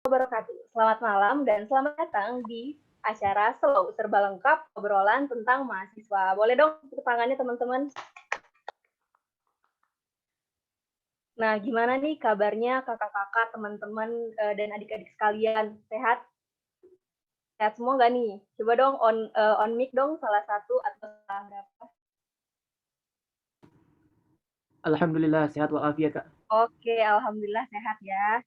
Wabarakatuh. Selamat malam dan selamat datang di acara Slow Serba Lengkap obrolan tentang mahasiswa. Boleh dong tepuk tangannya teman-teman. Nah, gimana nih kabarnya kakak-kakak, teman-teman, dan adik-adik sekalian? Sehat? Sehat semua nggak nih? Coba dong on mic dong salah satu atau salah berapa. Alhamdulillah sehat walafiat Kak. Oke, alhamdulillah sehat ya.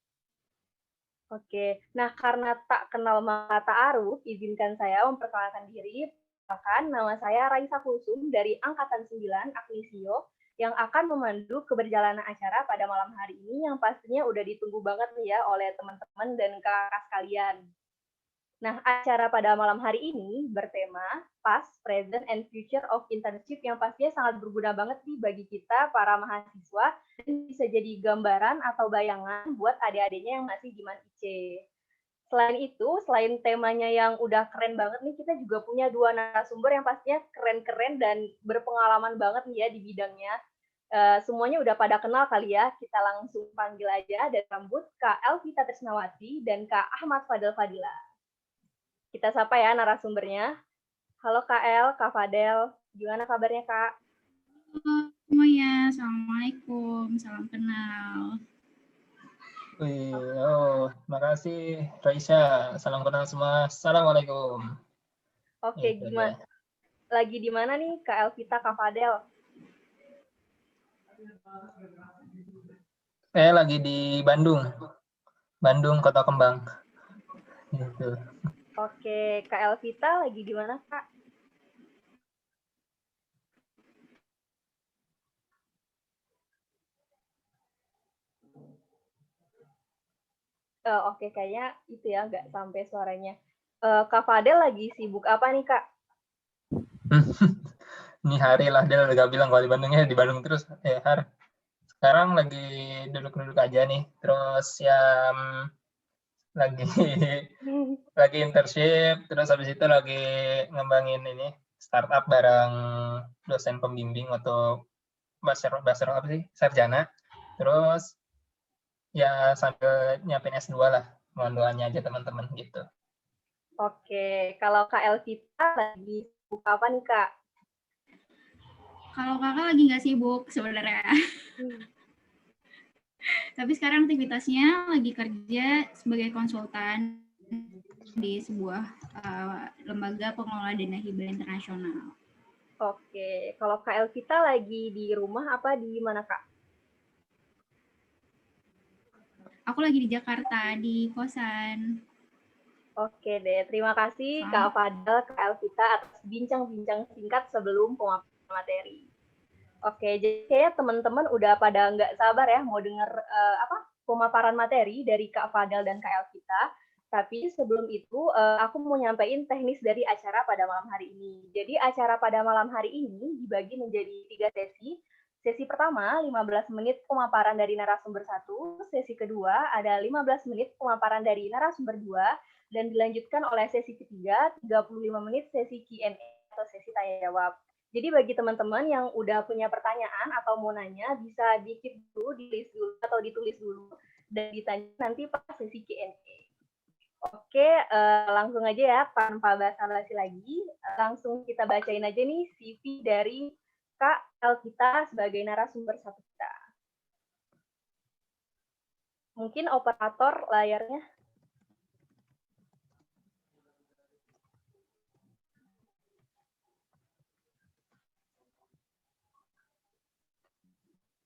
Oke, nah karena tak kenal maka ta'aruf, izinkan saya memperkenalkan diri. Bahkan nama saya Raisa Kulsum dari Angkatan 9 Aklisio yang akan memandu keberjalanan acara pada malam hari ini yang pastinya udah ditunggu banget nih ya oleh teman-teman dan kakak sekalian. Nah, acara pada malam hari ini bertema Past, Present, and Future of Internship yang pastinya sangat berguna banget nih bagi kita, para mahasiswa, dan bisa jadi gambaran atau bayangan buat adik-adiknya yang masih di MAN-IC. Selain itu, selain temanya yang udah keren banget nih, kita juga punya dua narasumber yang pastinya keren-keren dan berpengalaman banget nih ya di bidangnya. Semuanya udah pada kenal kali ya, kita langsung panggil aja dan sambut Kak Elvita Trisnawati dan Kak Ahmad Fadel Fadila. Kita sapa ya narasumbernya. Halo Kak El, Kak Fadel, gimana kabarnya Kak? Halo semuanya, Assalamualaikum, salam kenal. Makasih Raisa. Salam kenal semua. Assalamualaikum. Oke, gimana? Lagi di mana nih Kak Elvita, Kak Fadel? Saya lagi di Bandung. Bandung, Kota Kembang. Gitu. Oke, Kak Elvita lagi di mana Kak? Oke, kayaknya itu ya, nggak sampai suaranya. Kak Fadel lagi sibuk apa nih, Kak? Ini hari lah, dia udah bilang kalau di Bandungnya di Bandung terus. Har. Sekarang lagi duduk-duduk aja nih. Terus ya lagi internship, terus habis itu lagi ngembangin ini startup bareng dosen pembimbing untuk bachelor apa sih? Sarjana. Terus ya sambil nyiapin S2 lah. Mohon doanya aja teman-teman gitu. Oke, kalau Kak Elvita lagi sibuk apa nih, Kak? Kalau kakak lagi nggak sibuk sebenarnya. Tapi sekarang aktivitasnya lagi kerja sebagai konsultan di sebuah lembaga pengelola dana hibah internasional. Oke, kalau Kak Elvita lagi di rumah apa di mana, Kak? Aku lagi di Jakarta, di kosan. Oke deh, terima kasih Kak Fadel, Kak Elvita atas bincang-bincang singkat sebelum pemaparan materi. Oke, jadi kayak teman-teman udah pada nggak sabar ya mau dengar pemaparan materi dari Kak Fadel dan Kak Elvita. Tapi sebelum itu, aku mau nyampein teknis dari acara pada malam hari ini. Jadi acara pada malam hari ini dibagi menjadi 3 sesi. Sesi pertama, 15 menit pemaparan dari narasumber 1. Sesi kedua, ada 15 menit pemaparan dari narasumber 2. Dan dilanjutkan oleh sesi ketiga, 35 menit sesi Q&A atau sesi tanya-jawab. Jadi bagi teman-teman yang udah punya pertanyaan atau mau nanya, bisa dikeep dulu, ditulis dulu, atau ditulis dulu, dan ditanya nanti pas sesi Q&A. Oke, langsung aja ya, tanpa basa-basi lagi, langsung kita bacain aja nih CV dari Kak Elvita sebagai narasumber satu kita. Mungkin operator layarnya.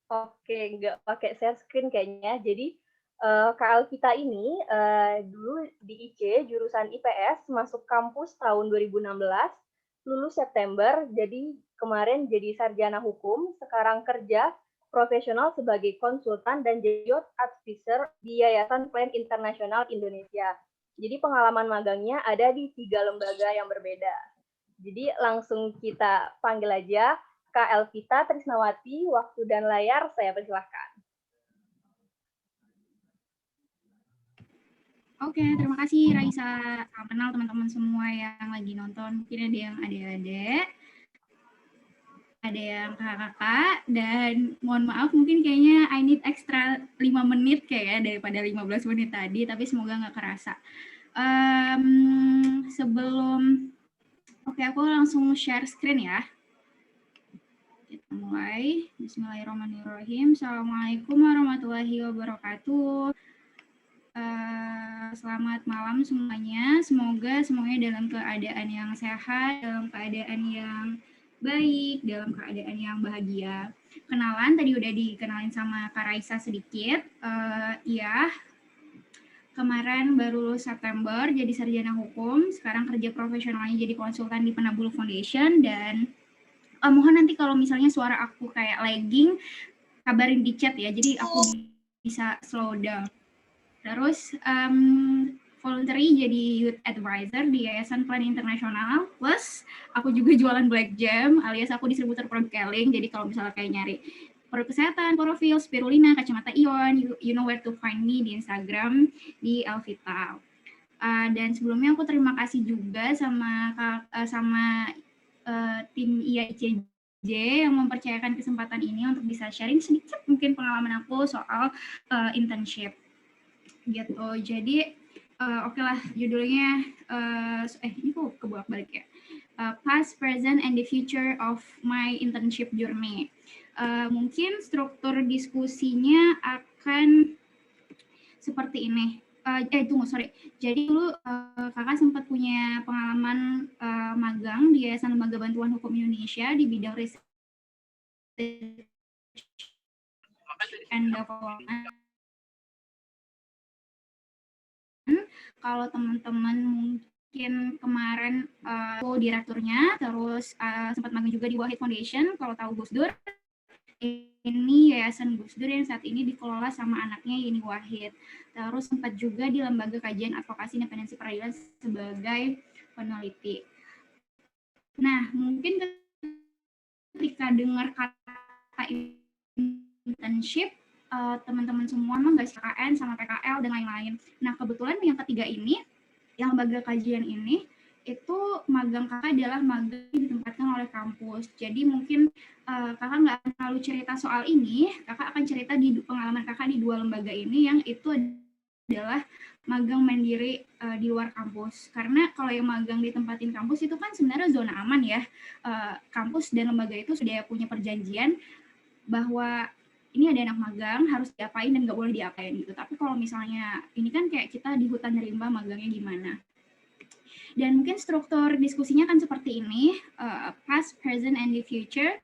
Oke, nggak pakai share screen kayaknya. Jadi Kak Elvita ini dulu di IC jurusan IPS masuk kampus tahun 2016, lulus September, jadi kemarin jadi sarjana hukum, sekarang kerja profesional sebagai konsultan dan jadi youth advisor di Yayasan Plan Internasional Indonesia. Jadi pengalaman magangnya ada di 3 lembaga yang berbeda. Jadi langsung kita panggil aja Kak Elvita Trisnawati, waktu dan layar saya persilahkan. Oke, terima kasih Raisa. Salam kenal teman-teman semua yang lagi nonton. Mungkin ada yang adik-adik. ada yang kakak-kakak, dan mohon maaf mungkin kayaknya I need extra 5 menit kayaknya daripada 15 menit tadi, tapi semoga nggak kerasa. Oke, aku langsung share screen ya. Kita mulai. Bismillahirrahmanirrahim. Assalamualaikum warahmatullahi wabarakatuh. Selamat malam semuanya. Semoga semuanya dalam keadaan yang sehat, dalam keadaan yang baik, dalam keadaan yang bahagia. Kenalan, tadi udah dikenalin sama Kak Raisa sedikit. Iya, kemarin baru lulus September jadi sarjana hukum, sekarang kerja profesionalnya jadi konsultan di Penabulu Foundation, dan mohon nanti kalau misalnya suara aku kayak lagging, kabarin di chat ya, jadi aku bisa slow down. Terus voluntary jadi youth advisor di Yayasan Plan Internasional, plus aku juga jualan black jam alias aku distributor produk Keling. Jadi kalau misalnya kayak nyari produk kesehatan, profil, spirulina, kacamata ion, you know where to find me di Instagram di Alvital. Dan sebelumnya aku terima kasih juga sama tim IAICJ yang mempercayakan kesempatan ini untuk bisa sharing sedikit mungkin pengalaman aku soal internship gitu. Jadi oke lah, judulnya ini kok kebolak-balik ya. Past, present, and the future of my internship journey. Mungkin struktur diskusinya akan seperti ini. Jadi dulu kakak sempat punya pengalaman magang di Yayasan Lembaga Bantuan Hukum Indonesia di bidang research and development. Kalau teman-teman mungkin kemarin aku direkturnya, terus sempat magang juga di Wahid Foundation, kalau tahu Gus Dur. Ini Yayasan Gus Dur yang saat ini dikelola sama anaknya Yeni Wahid. Terus sempat juga di Lembaga Kajian Advokasi Independensi Peradilan sebagai peneliti. Nah, mungkin ketika dengar kata internship, teman-teman semua nggak KKN sama PKL dan lain-lain. Nah, kebetulan yang ketiga ini, yang lembaga kajian ini, itu magang kakak adalah magang yang ditempatkan oleh kampus. Jadi mungkin kakak nggak akan terlalu cerita soal ini, kakak akan cerita di pengalaman kakak di dua lembaga ini yang itu adalah magang mandiri di luar kampus. Karena kalau yang magang ditempatin kampus itu kan sebenarnya zona aman ya. Kampus dan lembaga itu sudah punya perjanjian bahwa ini ada anak magang harus diapain dan nggak boleh diapain gitu. Tapi kalau misalnya ini kan kayak kita di hutan rimba magangnya gimana. Dan mungkin struktur diskusinya kan seperti ini, past, present, and the future.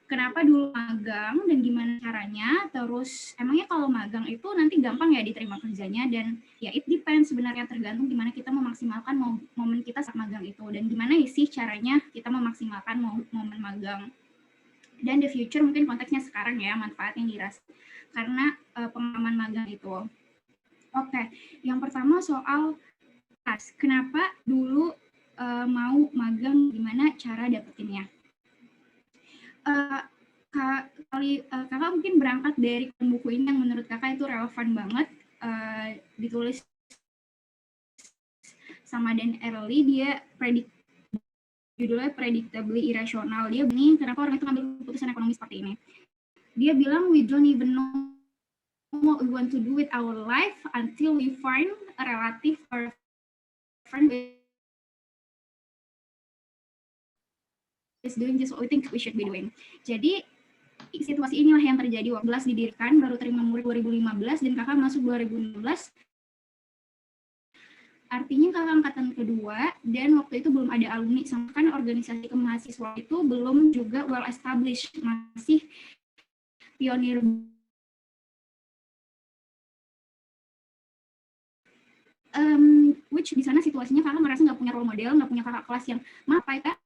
Kenapa dulu magang dan gimana caranya, terus emangnya kalau magang itu nanti gampang ya diterima kerjanya, dan ya it depends sebenarnya, tergantung gimana kita memaksimalkan momen kita saat magang itu, dan gimana sih caranya kita memaksimalkan momen magang. Dan the future mungkin konteksnya sekarang ya, manfaat yang dirasa karena pengalaman magang itu. Oke, yang pertama soal kenapa dulu mau magang, gimana cara dapetinnya. Kakak mungkin berangkat dari buku ini yang menurut kakak itu relevan banget, ditulis sama Dan Ariely, dia judulnya Predictably Irrational. Dia begini, kenapa orang itu ngambil keputusan ekonomi seperti ini. Dia bilang, we don't even know what we want to do with our life until we find a relative or friend is doing just what we think we should be doing. Jadi situasi inilah yang terjadi waktu kelas didirikan, baru terima murid 2015 dan kakak masuk 2016. Artinya kakak angkatan kedua dan waktu itu belum ada alumni, sama kan organisasi kemahasiswa itu belum juga well established, masih pionir. Which di sana situasinya kakak merasa nggak punya role model, nggak punya kakak kelas yang mapai kak.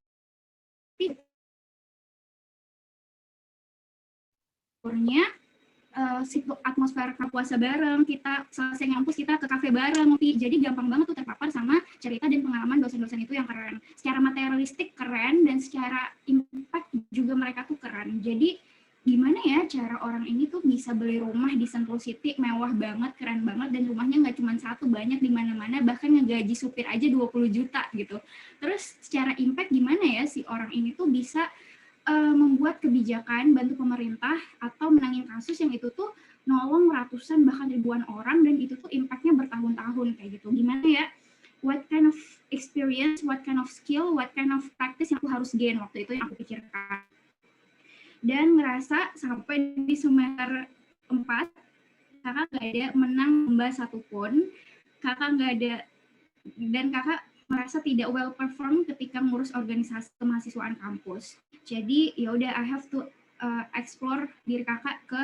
Atmosfer puasa bareng, kita selesai ngampus kita ke kafe bareng ngopi, jadi gampang banget tuh terpapar sama cerita dan pengalaman dosen-dosen itu yang keren. Secara materialistik keren dan secara impact juga mereka tuh keren. Jadi gimana ya cara orang ini tuh bisa beli rumah di Sentul City mewah banget, keren banget, dan rumahnya nggak cuma satu, banyak di mana-mana, bahkan ngegaji supir aja 20 juta gitu. Terus secara impact gimana ya si orang ini tuh bisa membuat kebijakan, bantu pemerintah, atau menangin kasus yang itu tuh nolong ratusan bahkan ribuan orang, dan itu tuh impactnya bertahun-tahun kayak gitu. Gimana ya, what kind of experience, what kind of skill, what kind of practice yang aku harus gain waktu itu yang aku pikirkan. Dan ngerasa sampai di semester 4 kakak nggak ada menang lomba satupun, kakak nggak ada, dan kakak merasa tidak well perform ketika ngurus organisasi kemahasiswaan kampus. Jadi ya udah, I have to explore diri kakak ke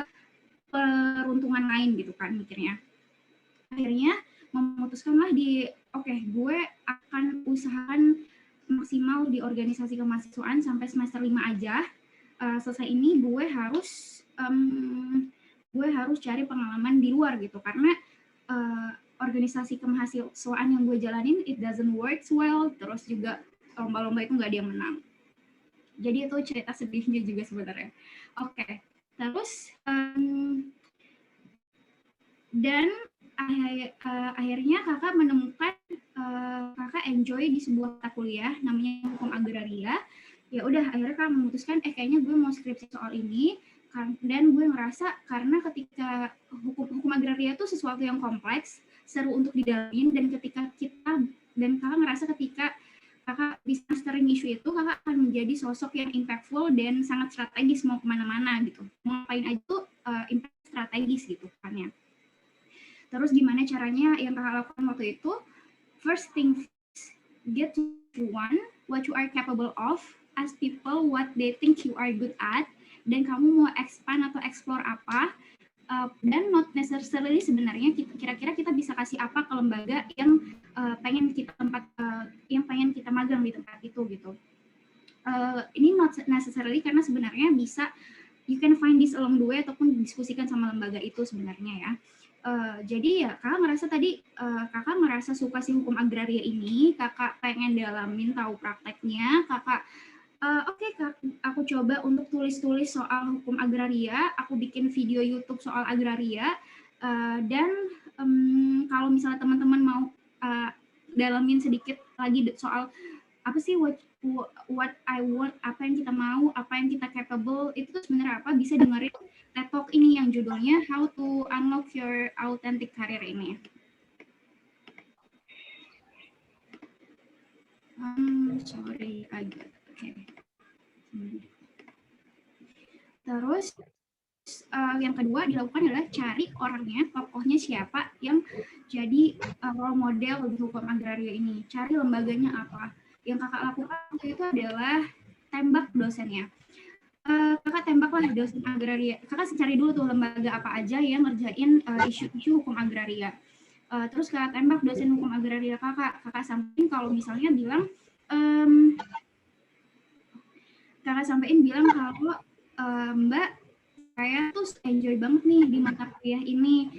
peruntungan lain gitu kan mikirnya. Akhirnya memutuskanlah gue akan usahakan maksimal di organisasi kemahasiswaan sampai semester 5 aja. Selesai ini gue harus cari pengalaman di luar gitu, karena organisasi kemahasiswaan yang gue jalanin it doesn't work well, terus juga lomba-lomba itu nggak ada yang menang. Jadi itu cerita sedihnya juga sebenarnya. Oke. Terus dan akhirnya kakak menemukan kakak enjoy di sebuah mata kuliah namanya hukum agraria. Ya udah, akhirnya kakak memutuskan kayaknya gue mau skripsi soal ini, dan gue ngerasa karena ketika hukum agraria itu sesuatu yang kompleks, seru untuk didalamin, dan kakak ngerasa ketika kakak bisa mastering isu itu, kakak akan menjadi sosok yang impactful dan sangat strategis mau kemana-mana gitu. Mau ngapain aja tuh impact strategis gitu kan ya. Terus gimana caranya yang kakak lakukan waktu itu? First thing first, get to what you are capable of, ask people what they think you are good at, dan kamu mau expand atau explore apa, dan not necessarily sebenarnya kira-kira kita bisa kasih apa ke lembaga yang pengen kita magang di tempat itu gitu. Ini not necessarily karena sebenarnya bisa you can find this along the way ataupun diskusikan sama lembaga itu sebenarnya ya. Jadi ya kakak ngerasa suka si hukum agraria ini, kakak pengen dalamin tahu prakteknya, kakak aku coba untuk tulis-tulis soal hukum agraria, aku bikin video YouTube soal agraria, dan kalau misalnya teman-teman mau dalamin sedikit lagi soal apa sih what I want, apa yang kita mau, apa yang kita capable, itu tuh sebenarnya apa, bisa dengerin TED Talk ini yang judulnya How to Unlock Your Authentic Career ini. Sorry, agak. Okay. Terus yang kedua dilakukan adalah cari orangnya, tokohnya siapa yang jadi role model untuk hukum agraria ini. Cari lembaganya apa. Yang kakak lakukan itu adalah tembak dosennya. Kakak tembaklah dosen agraria. Kakak cari dulu tuh lembaga apa aja yang ngerjain isu-isu hukum agraria. Terus kakak tembak dosen hukum agraria kakak sampein kalau misalnya bilang kakak sampein bilang kalau Mbak, saya tuh enjoy banget nih di mata kuliah ini,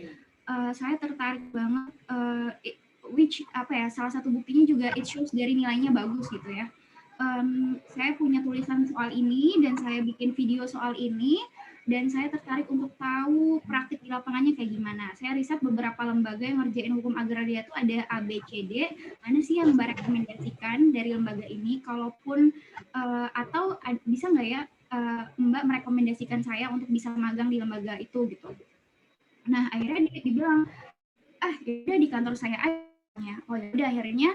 saya tertarik banget, salah satu buktinya juga it shows dari nilainya bagus gitu ya. Saya punya tulisan soal ini dan saya bikin video soal ini, dan saya tertarik untuk tahu praktik di lapangannya kayak gimana. Saya riset beberapa lembaga yang ngerjain hukum agraria itu ada A, B, C, D, mana sih yang Mbak rekomendasikan dari lembaga ini, kalaupun atau bisa nggak ya Mbak merekomendasikan saya untuk bisa magang di lembaga itu gitu. Nah akhirnya dibilang, ya di kantor saya aja. Oh ya udah, akhirnya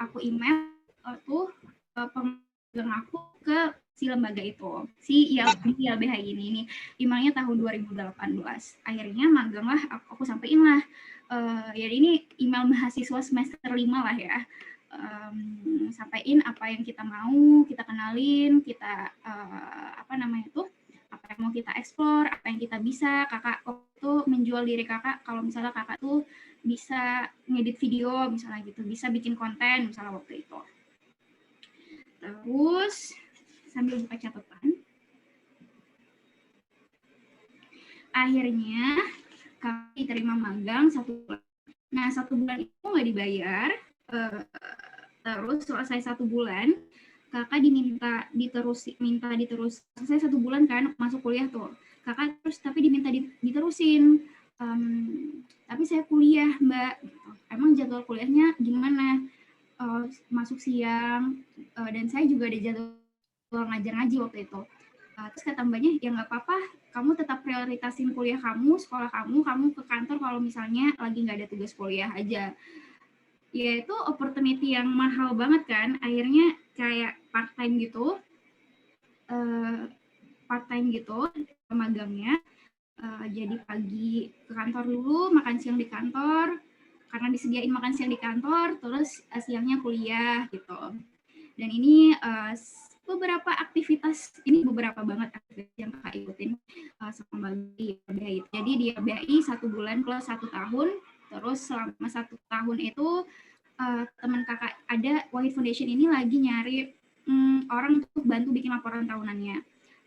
aku email tuh pemagang aku ke si lembaga itu, si YLBH ini emailnya tahun 2018. Akhirnya maganglah, aku sampein lah, ya ini email mahasiswa semester 5 lah ya. Sampaikan apa yang kita mau, kita kenalin, kita apa yang mau kita explore, apa yang kita bisa. Kakak tuh menjual diri kakak kalau misalnya kakak tuh bisa ngedit video misalnya gitu, bisa bikin konten misalnya waktu itu. Terus sambil buka catatan, akhirnya kakak diterima magang 1 bulan. Nah 1 bulan itu nggak dibayar. Terus selesai 1 bulan, kakak minta diterus. Saya 1 bulan kan masuk kuliah tuh. Kakak terus tapi diminta diterusin. Tapi saya kuliah, Mbak. Emang jadwal kuliahnya gimana? Masuk siang, dan saya juga ada jadwal ngajar ngaji waktu itu. Terus kata mbaknya, ya nggak apa-apa, kamu tetap prioritasin kuliah kamu, sekolah kamu ke kantor kalau misalnya lagi nggak ada tugas kuliah aja. Ya itu opportunity yang mahal banget kan, akhirnya kayak part-time gitu, magangnya. Jadi pagi ke kantor dulu, makan siang di kantor, karena disediain makan siang di kantor, terus siangnya kuliah gitu. Dan ini beberapa banget aktivitas yang kakak ikutin sama di LBHI. Jadi di LBHI 1 bulan plus 1 tahun, terus selama 1 tahun itu teman kakak ada Wahid Foundation ini lagi nyari orang untuk bantu bikin laporan tahunannya.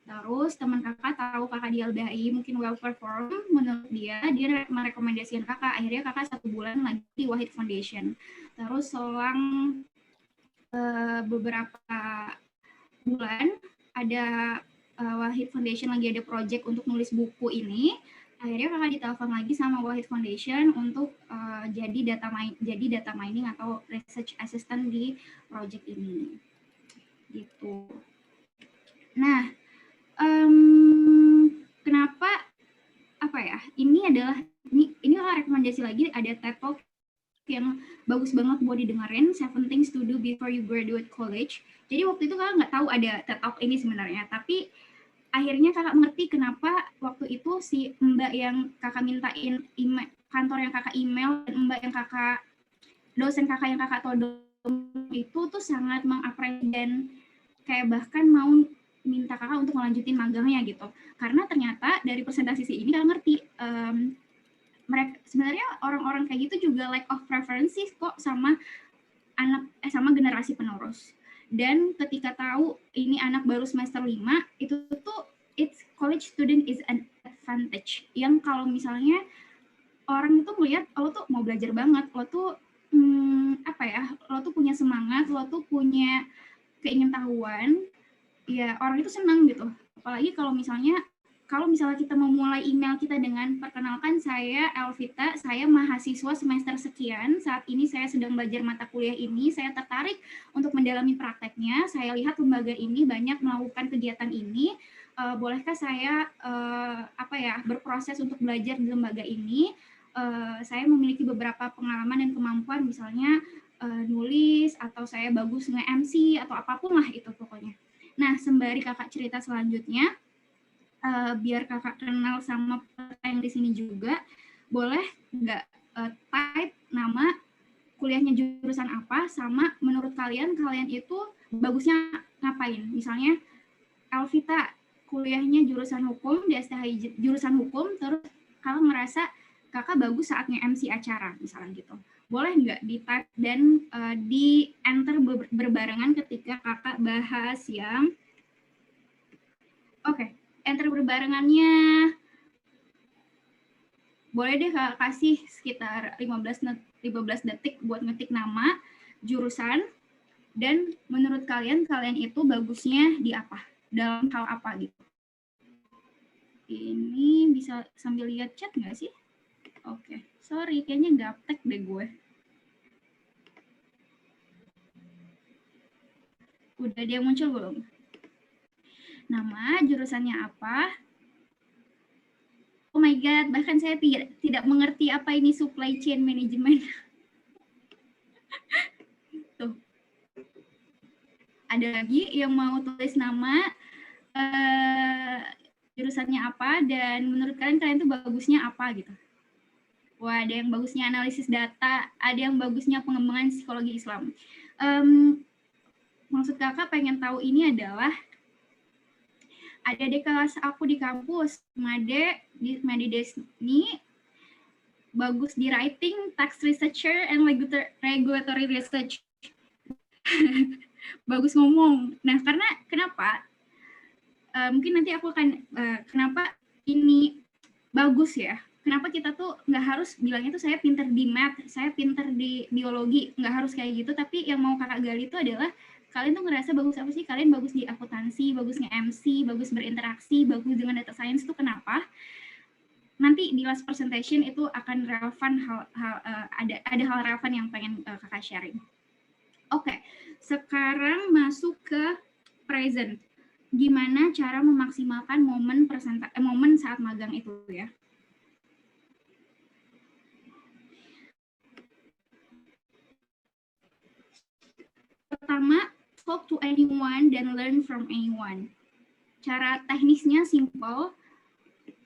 Terus teman kakak tahu kakak di LBHI mungkin well perform, menurut dia merekomendasikan kakak. Akhirnya kakak 1 bulan lagi di Wahid Foundation. Terus selang beberapa bulan ada Wahid Foundation lagi ada project untuk nulis buku ini. Akhirnya kakak ditelepon lagi sama Wahid Foundation untuk jadi data mining atau research assistant di project ini. Gitu. Nah, kenapa ini rekomendasi lagi ada TED Talk yang bagus banget buat didengerin, 7 Things to Do Before You Graduate College. Jadi waktu itu kakak nggak tahu ada TED Talk ini sebenarnya, tapi akhirnya kakak mengerti kenapa waktu itu si mbak yang kakak mintain email, kantor yang kakak email, dan mbak yang dosen kakak yang kakak todong itu tuh sangat mengapresiasi dan kayak bahkan mau minta kakak untuk melanjutin magangnya gitu. Karena ternyata dari presentasi ini kakak ngerti mereka sebenarnya orang-orang kayak gitu juga lack of preferences kok sama generasi penerus. Dan ketika tahu ini anak baru semester 5, itu tuh it's college student is an advantage. Yang kalau misalnya orang itu melihat lo tuh mau belajar banget, lo tuh lo tuh punya semangat, lo tuh punya keingintahuan, ya orang itu senang gitu. Apalagi kalau misalnya kita memulai email kita dengan perkenalkan saya Elvita, saya mahasiswa semester sekian, saat ini saya sedang belajar mata kuliah ini, saya tertarik untuk mendalami prakteknya, saya lihat lembaga ini banyak melakukan kegiatan ini, bolehkah saya berproses untuk belajar di lembaga ini, saya memiliki beberapa pengalaman dan kemampuan misalnya nulis, atau saya bagus nge-MC, atau apapun lah itu pokoknya. Nah, sembari kakak cerita selanjutnya, biar kakak kenal sama yang di sini juga, boleh nggak type nama, kuliahnya jurusan apa, sama menurut kalian itu bagusnya ngapain? Misalnya, Elvita kuliahnya jurusan hukum, di STHI jurusan hukum, terus kakak ngerasa kakak bagus saat nge-MC acara, misalnya gitu. Boleh nggak di-type dan di-enter berbarengan ketika kakak bahas yang Oke. Enter berbarengannya boleh deh kakak kasih sekitar 15 detik buat ngetik nama, jurusan, dan menurut kalian itu bagusnya di apa? Dalam hal apa gitu? Ini bisa sambil lihat chat nggak sih? Oke. Sorry, kayaknya gaptek deh gue. Udah dia muncul belum? Nama, jurusannya apa? Oh my God, bahkan saya tidak mengerti apa ini supply chain management. Tuh. Ada lagi yang mau tulis nama, jurusannya apa, dan menurut kalian tuh bagusnya apa gitu. Wah, ada yang bagusnya analisis data, ada yang bagusnya pengembangan psikologi Islam. Maksud kakak pengen tahu ini adalah ada di kelas aku di kampus, Made Desni, bagus di writing, tax researcher, and regulatory research. Bagus ngomong. Nah, karena kenapa? Mungkin nanti aku akan kenapa ini bagus ya. Kenapa kita tuh nggak harus bilangnya tuh saya pinter di math, saya pinter di biologi, nggak harus kayak gitu. Tapi yang mau kakak gali itu adalah kalian tuh ngerasa bagus apa sih? Kalian bagus di akuntansi, bagus nge-MC, bagus berinteraksi, bagus dengan data science itu kenapa? Nanti di last presentation itu akan relevan ada hal relevan yang pengen kakak sharing. Oke, sekarang masuk ke present. Gimana cara memaksimalkan momen saat magang itu ya? Pertama, talk to anyone dan learn from anyone. Cara teknisnya simple.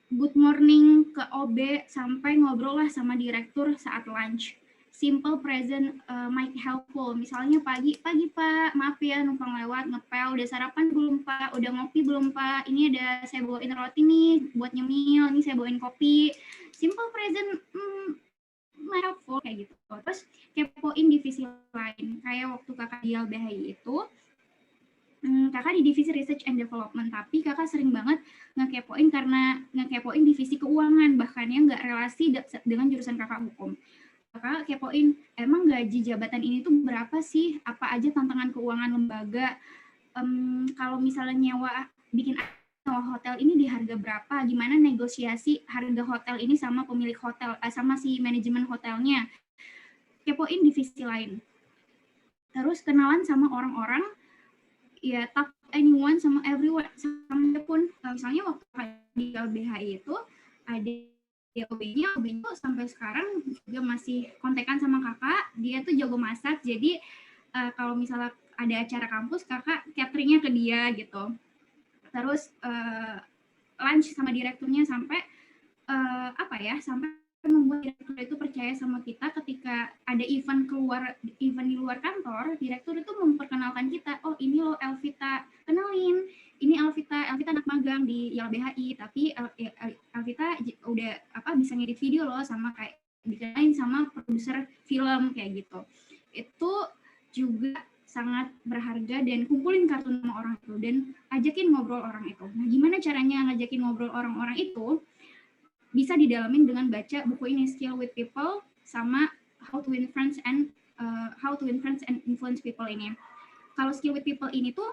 Good morning ke OB sampai ngobrol lah sama direktur saat lunch. Simple present might helpful. Misalnya pagi Pak, maaf ya numpang lewat ngepel, udah sarapan belum Pak, udah ngopi belum Pak, ini ada saya bawain roti nih buat nyemil, ini saya bawain kopi. Simple present helpful kayak gitu. Terus kepoin divisi lain, kayak waktu kakak di LBHI itu, kakak di divisi research and development, tapi kakak sering banget ngekepoin divisi keuangan, bahkan yang nggak relasi dengan jurusan kakak hukum. Kakak kepoin, emang gaji jabatan ini tuh berapa sih? Apa aja tantangan keuangan lembaga? Kalau misalnya bikin hotel ini di harga berapa? Gimana negosiasi harga hotel ini sama pemilik hotel, sama si manajemen hotelnya? Kepoin divisi lain. Terus kenalan sama orang-orang, ya talk anyone sama everyone. Sampai pun misalnya waktu di LBHI itu ada OB-nya tuh sampai sekarang juga masih kontekan sama kakak. Dia tuh jago masak, jadi kalau misalnya ada acara kampus, kakak cateringnya ke dia gitu. Terus lunch sama direkturnya sampai sampai membuat direktur itu percaya sama kita. Ketika ada event di luar kantor, direktur itu memperkenalkan kita, oh ini loh Elvita, kenalin, ini Elvita anak magang di YLBHI, tapi Elvita udah bisa ngedit video loh, sama kayak dikenalin sama produser film kayak gitu. Itu juga sangat berharga, dan kumpulin kartu nama orang itu dan ajakin ngobrol orang itu. Nah, gimana caranya ngajakin ngobrol orang-orang itu? Bisa didalamin dengan baca buku ini, Skill with People sama How to Win Friends and Influence People ini. Kalau Skill with People ini tuh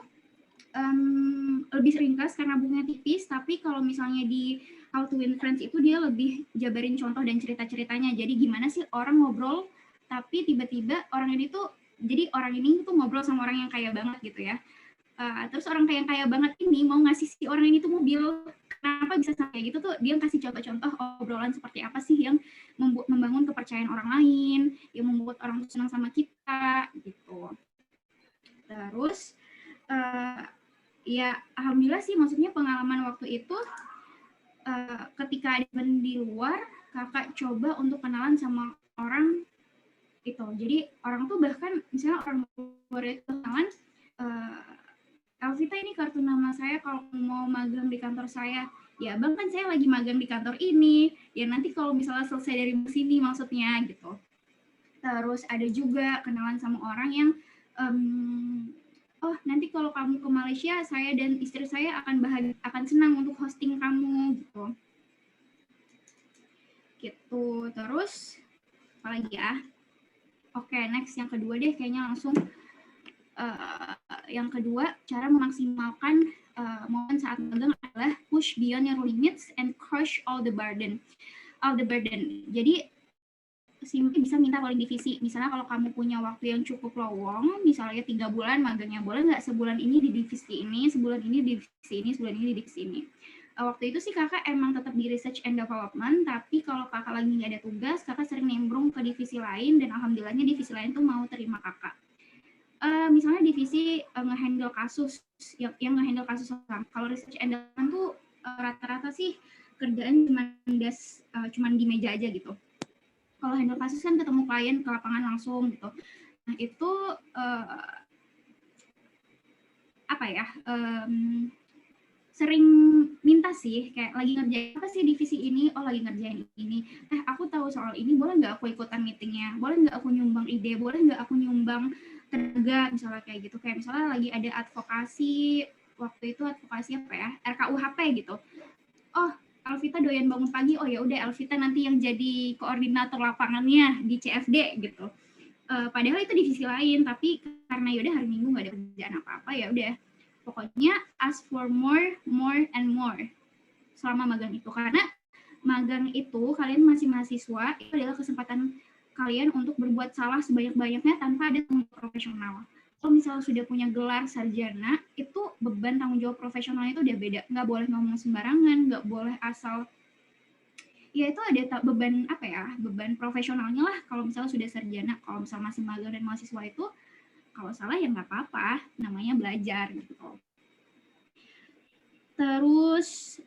lebih ringkas karena bukunya tipis, tapi kalau misalnya di How to Win Friends itu dia lebih jabarin contoh dan cerita-ceritanya. Jadi gimana sih orang ngobrol tapi tiba-tiba orang ini tuh ngobrol sama orang yang kaya banget gitu ya. Terus orang yang kaya banget ini mau ngasih si orang ini tuh mobil. Kenapa bisa kayak gitu tuh? Dia kasih contoh-contoh obrolan seperti apa sih yang membangun kepercayaan orang lain, yang membuat orang senang sama kita gitu. Terus ya alhamdulillah sih, maksudnya pengalaman waktu itu ketika ada event di luar, kakak coba untuk kenalan sama orang itu. Jadi orang tuh bahkan misalnya orang luar itu kenalan, Elvita ini kartu nama saya kalau mau magang di kantor saya. Ya bang, kan saya lagi magang di kantor ini. Ya nanti kalau misalnya selesai dari sini maksudnya gitu. Terus ada juga kenalan sama orang yang oh nanti kalau kamu ke Malaysia, saya dan istri saya akan senang untuk hosting kamu gitu. Gitu. Terus apa lagi ya? Oke, next yang kedua deh, kayaknya langsung. Yang kedua, cara memaksimalkan momen saat magang adalah push beyond your limits and crush all the burden. Jadi simply bisa minta calling divisi. Misalnya kalau kamu punya waktu yang cukup lowong, misalnya 3 bulan magangnya, boleh nggak sebulan ini di divisi ini, sebulan ini di divisi ini, sebulan ini di divisi ini. Waktu itu sih kakak emang tetap di research and development, tapi kalau kakak lagi nggak ada tugas, kakak sering nimbrung ke divisi lain, dan alhamdulillahnya divisi lain tuh mau terima kakak. Misalnya divisi nge-handle kasus, yang nge-handle kasus orang. Kalau research and development tuh rata-rata sih kerjaan cuman di meja aja gitu. Kalau handle kasus kan ketemu klien ke lapangan langsung gitu. Nah itu sering minta sih, kayak lagi ngerjain apa sih divisi ini, oh lagi ngerjain ini, aku tahu soal ini, boleh nggak aku ikutan meetingnya, boleh nggak aku nyumbang ide, boleh nggak aku nyumbang tenaga, misalnya kayak gitu. Kayak misalnya lagi ada advokasi, waktu itu advokasi apa ya, RKUHP gitu. Oh Elvita doyan bangun pagi, oh ya udah Elvita nanti yang jadi koordinator lapangannya di CFD gitu. Padahal itu divisi lain, tapi karena yaudah hari Minggu nggak ada kerjaan apa-apa, ya udah pokoknya ask for more and more selama magang itu. Karena magang itu kalian masih mahasiswa, itu adalah kesempatan kalian untuk berbuat salah sebanyak-banyaknya tanpa ada tanggung jawab profesional. Kalau misalnya sudah punya gelar sarjana, itu beban tanggung jawab profesionalnya itu udah beda. Nggak boleh ngomong sembarangan, nggak boleh asal, ya itu ada beban apa ya, beban profesionalnya lah kalau misalnya sudah sarjana. Kalau misalnya masih magang dan mahasiswa itu, kalau salah ya nggak apa-apa, namanya belajar gitu. Terus,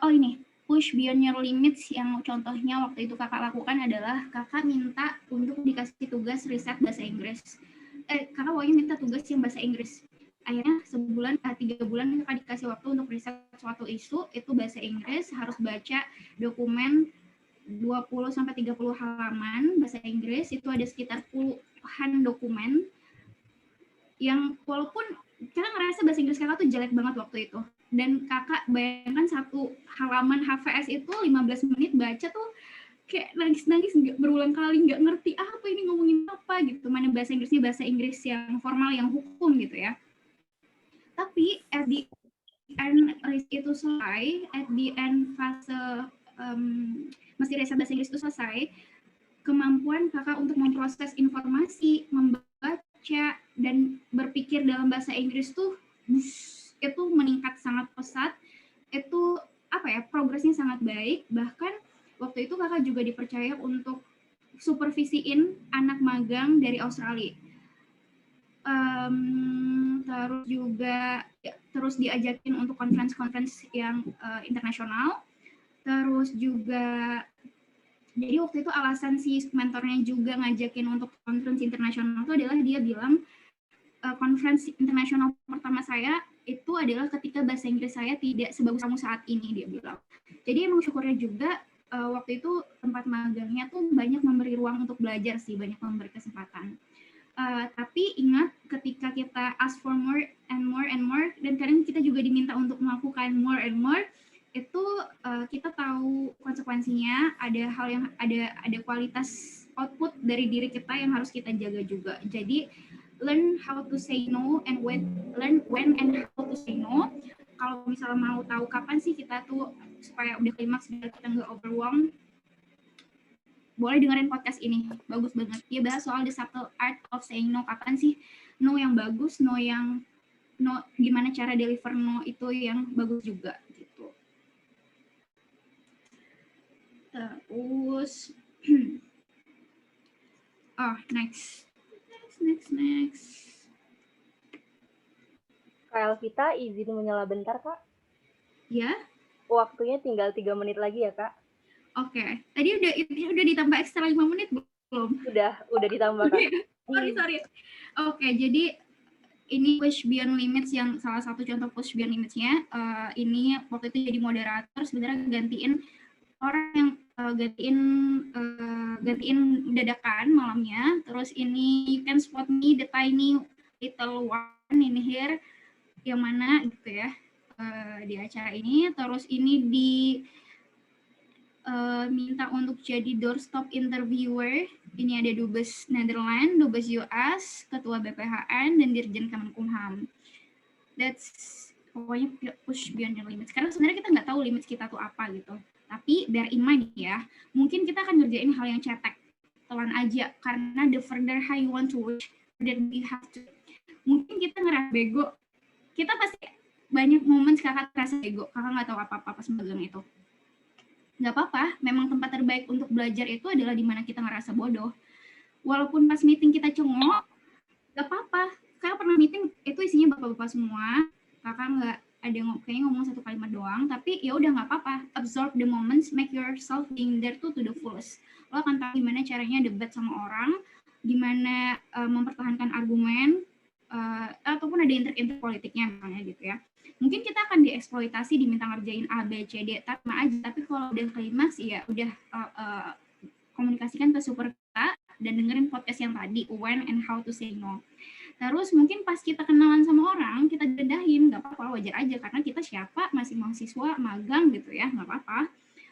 oh ini, push beyond your limits yang contohnya waktu itu kakak lakukan adalah kakak minta untuk dikasih tugas riset bahasa Inggris. Kakak pokoknya minta tugas yang bahasa Inggris. Akhirnya 3 bulan kakak dikasih waktu untuk riset suatu isu, itu bahasa Inggris, harus baca dokumen 20-30 halaman bahasa Inggris, itu ada sekitar puluhan dokumen, yang walaupun kakak ngerasa bahasa Inggris kakak tuh jelek banget waktu itu, dan kakak bayangkan satu halaman HVS itu 15 menit baca tuh kayak nangis-nangis berulang kali, nggak ngerti apa ini ngomongin apa gitu, mana bahasa Inggrisnya bahasa Inggris yang formal, yang hukum gitu ya. Tapi at the end itu selesai, at the end fase mesti riset bahasa Inggris itu selesai, kemampuan kakak untuk memproses informasi, membaca, dan berpikir dalam bahasa Inggris tuh itu meningkat sangat pesat. Itu apa ya, progresnya sangat baik. Bahkan waktu itu kakak juga dipercaya untuk supervisiin anak magang dari Australia. Terus juga terus diajakin untuk conference yang internasional. Terus juga jadi waktu itu alasan si mentornya juga ngajakin untuk conference internasional itu adalah dia bilang conference internasional pertama saya itu adalah ketika bahasa Inggris saya tidak sebagus kamu saat ini, dia bilang. Jadi emang syukurnya juga waktu itu tempat magangnya tuh banyak memberi ruang untuk belajar sih, banyak memberi kesempatan. Tapi ingat ketika kita ask for more and more and more, dan kadang kita juga diminta untuk melakukan more and more, itu kita tahu konsekuensinya, ada hal yang ada kualitas output dari diri kita yang harus kita jaga juga. Jadi learn how to say no and learn when and how to say no. Kalau misalnya mau tahu kapan sih kita tuh supaya udah klimaks biar kita nggak overwhelmed, boleh dengerin podcast ini, bagus banget. Dia bahas soal the subtle art of saying no. Kapan sih no yang bagus, no gimana cara deliver no itu yang bagus juga gitu. Terus next. Kak Elvita, izin menyela bentar, Kak. Ya. Waktunya tinggal 3 menit lagi ya, Kak. Oke. Tadi udah ditambah ekstra 5 menit belum? Udah ditambah, Kak. Sorry. Oke, jadi ini push beyond limits, yang salah satu contoh push beyond limits-nya. Ini waktu itu jadi moderator, sebenarnya gantiin orang yang gantiin dadakan malamnya. Terus ini you can spot me the tiny little one in here, yang mana gitu ya, di acara ini. Terus ini minta untuk jadi doorstop interviewer. Ini ada Dubes Netherlands, Dubes US, Ketua BPHN, dan Dirjen Kemenkumham. That's pokoknya push beyond your limits. Karena sebenarnya kita nggak tahu limits kita tuh apa gitu. Tapi bear in mind ya, mungkin kita akan ngerjain hal yang cetek, telan aja. Karena the further how you want to reach, that we have to. Mungkin kita ngerasa bego. Kita pasti banyak momen kakak ngerasa bego. Kakak nggak tahu apa-apa pas magang itu. Nggak apa-apa, memang tempat terbaik untuk belajar itu adalah di mana kita ngerasa bodoh. Walaupun pas meeting kita cengok, nggak apa-apa. Kakak pernah meeting itu isinya bapak-bapak semua, kakak nggak ada kayaknya ngomong satu kalimat doang, tapi ya udah nggak apa-apa. Absorb the moments, make yourself being there to the fullest. Lo akan tahu gimana caranya debat sama orang, gimana mempertahankan argumen, ataupun ada inter politiknya misalnya gitu ya. Mungkin kita akan dieksploitasi, diminta ngerjain A, B, C, D, tapi kalau udah klimaks ya udah komunikasikan ke super kita dan dengerin podcast yang tadi, when and how to say no. Terus mungkin pas kita kenalan sama orang, kita dendahin, nggak apa-apa, wajar aja, karena kita siapa, masih mahasiswa, magang gitu ya, nggak apa-apa.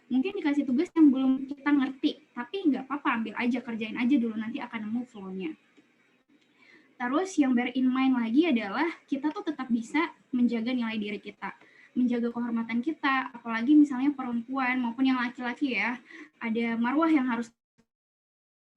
mungkin dikasih tugas yang belum kita ngerti, tapi nggak apa-apa, ambil aja, kerjain aja dulu, nanti akan nemu flow-nya. Terus yang bear in mind lagi adalah kita tuh tetap bisa menjaga nilai diri kita, menjaga kehormatan kita, apalagi misalnya perempuan maupun yang laki-laki ya, ada marwah yang harus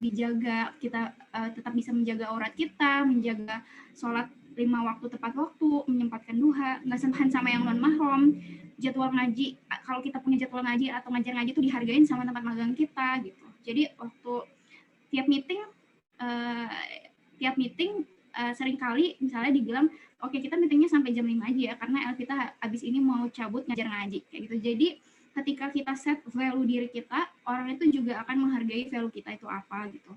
dijaga, kita tetap bisa menjaga aurat kita, menjaga sholat 5 waktu tepat waktu, menyempatkan duha, nggak sentuhan sama yang non mahram, jadwal ngaji, kalau kita punya jadwal ngaji atau ngajar ngaji itu dihargain sama tempat magang kita gitu. Jadi waktu tiap meeting seringkali misalnya dibilang oke, kita meetingnya sampai jam 5 aja ya karena Elvita habis ini mau cabut ngajar ngaji kayak gitu. Jadi ketika kita set value diri kita, orang itu juga akan menghargai value kita itu apa gitu.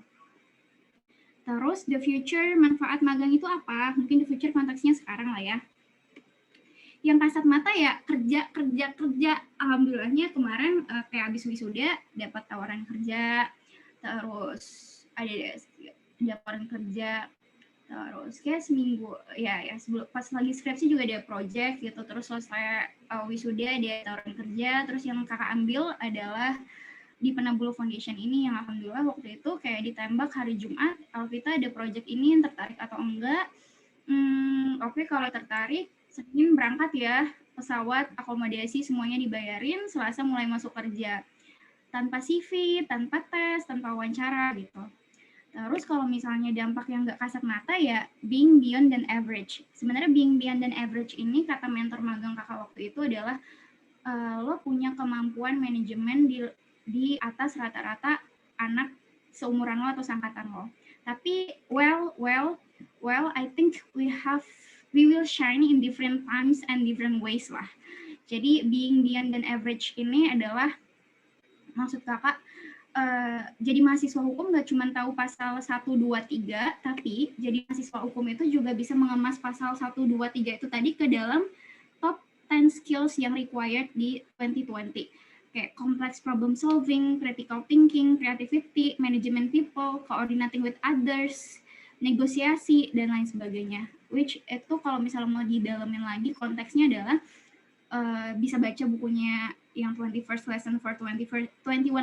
Terus the future manfaat magang itu apa? Mungkin the future konteksnya sekarang lah ya. Yang kasat mata ya kerja. Alhamdulillahnya kemarin kayak habis wisuda dapat tawaran kerja, terus ada tawaran kerja, terus kayak seminggu ya sebelum pas lagi skripsi juga ada project gitu, terus selesai wisuda ada tawaran kerja. Terus yang kakak ambil adalah di Penabulu Foundation ini yang alhamdulillah waktu itu kayak ditembak hari Jumat, Alvita ada project ini, tertarik atau enggak? Oke, kalau tertarik Senin berangkat ya, pesawat, akomodasi semuanya dibayarin, Selasa mulai masuk kerja tanpa CV, tanpa tes, tanpa wawancara gitu. Terus kalau misalnya dampak yang nggak kasat mata ya being beyond than average. Sebenarnya being beyond than average ini kata mentor magang kakak waktu itu adalah lo punya kemampuan manajemen di atas rata-rata anak seumuran lo atau seangkatan lo. Tapi well I think we will shine in different times and different ways lah. Jadi being beyond than average ini adalah maksud kakak jadi mahasiswa hukum nggak cuma tahu pasal 1, 2, 3, tapi jadi mahasiswa hukum itu juga bisa mengemas pasal 1, 2, 3 itu tadi ke dalam top 10 skills yang required di 2020. Kayak complex problem solving, critical thinking, creativity, management people, coordinating with others, negosiasi, dan lain sebagainya. Which itu kalau misalnya mau didalamin lagi, konteksnya adalah bisa baca bukunya yang 21 lesson for 21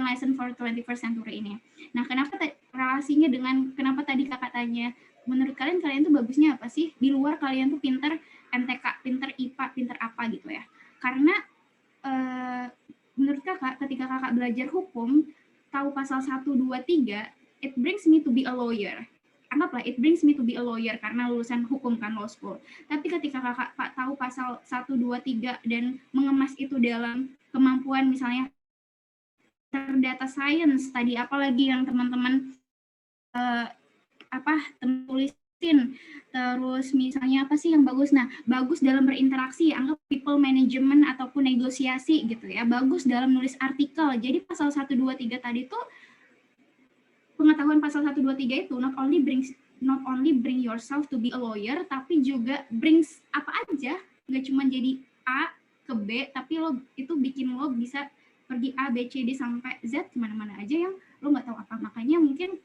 lesson for 21st century ini. Nah, kenapa relasinya dengan kenapa tadi kakak tanya, menurut kalian tuh bagusnya apa sih? Di luar kalian tuh pinter MTK, pinter IPA, pinter apa gitu ya. Karena menurut kakak, ketika kakak belajar hukum, tahu pasal 1, 2, 3, it brings me to be a lawyer. Anggaplah it brings me to be a lawyer karena lulusan hukum kan, law school. Tapi ketika kakak tahu pasal 1, 2, 3 dan mengemas itu dalam kemampuan misalnya data science tadi, apalagi yang teman-teman tulisin, terus misalnya apa sih yang bagus? Nah, bagus dalam berinteraksi, anggap people management ataupun negosiasi gitu ya. Bagus dalam nulis artikel. Jadi pasal 1, 2, 3 tadi tuh pengetahuan pasal 1, 2, 3 itu not only bring yourself to be a lawyer, tapi juga brings apa aja, nggak cuma jadi A ke B, tapi lo itu bikin lo bisa pergi A, B, C, D sampai Z kemana-mana aja yang lo nggak tahu apa. Makanya mungkin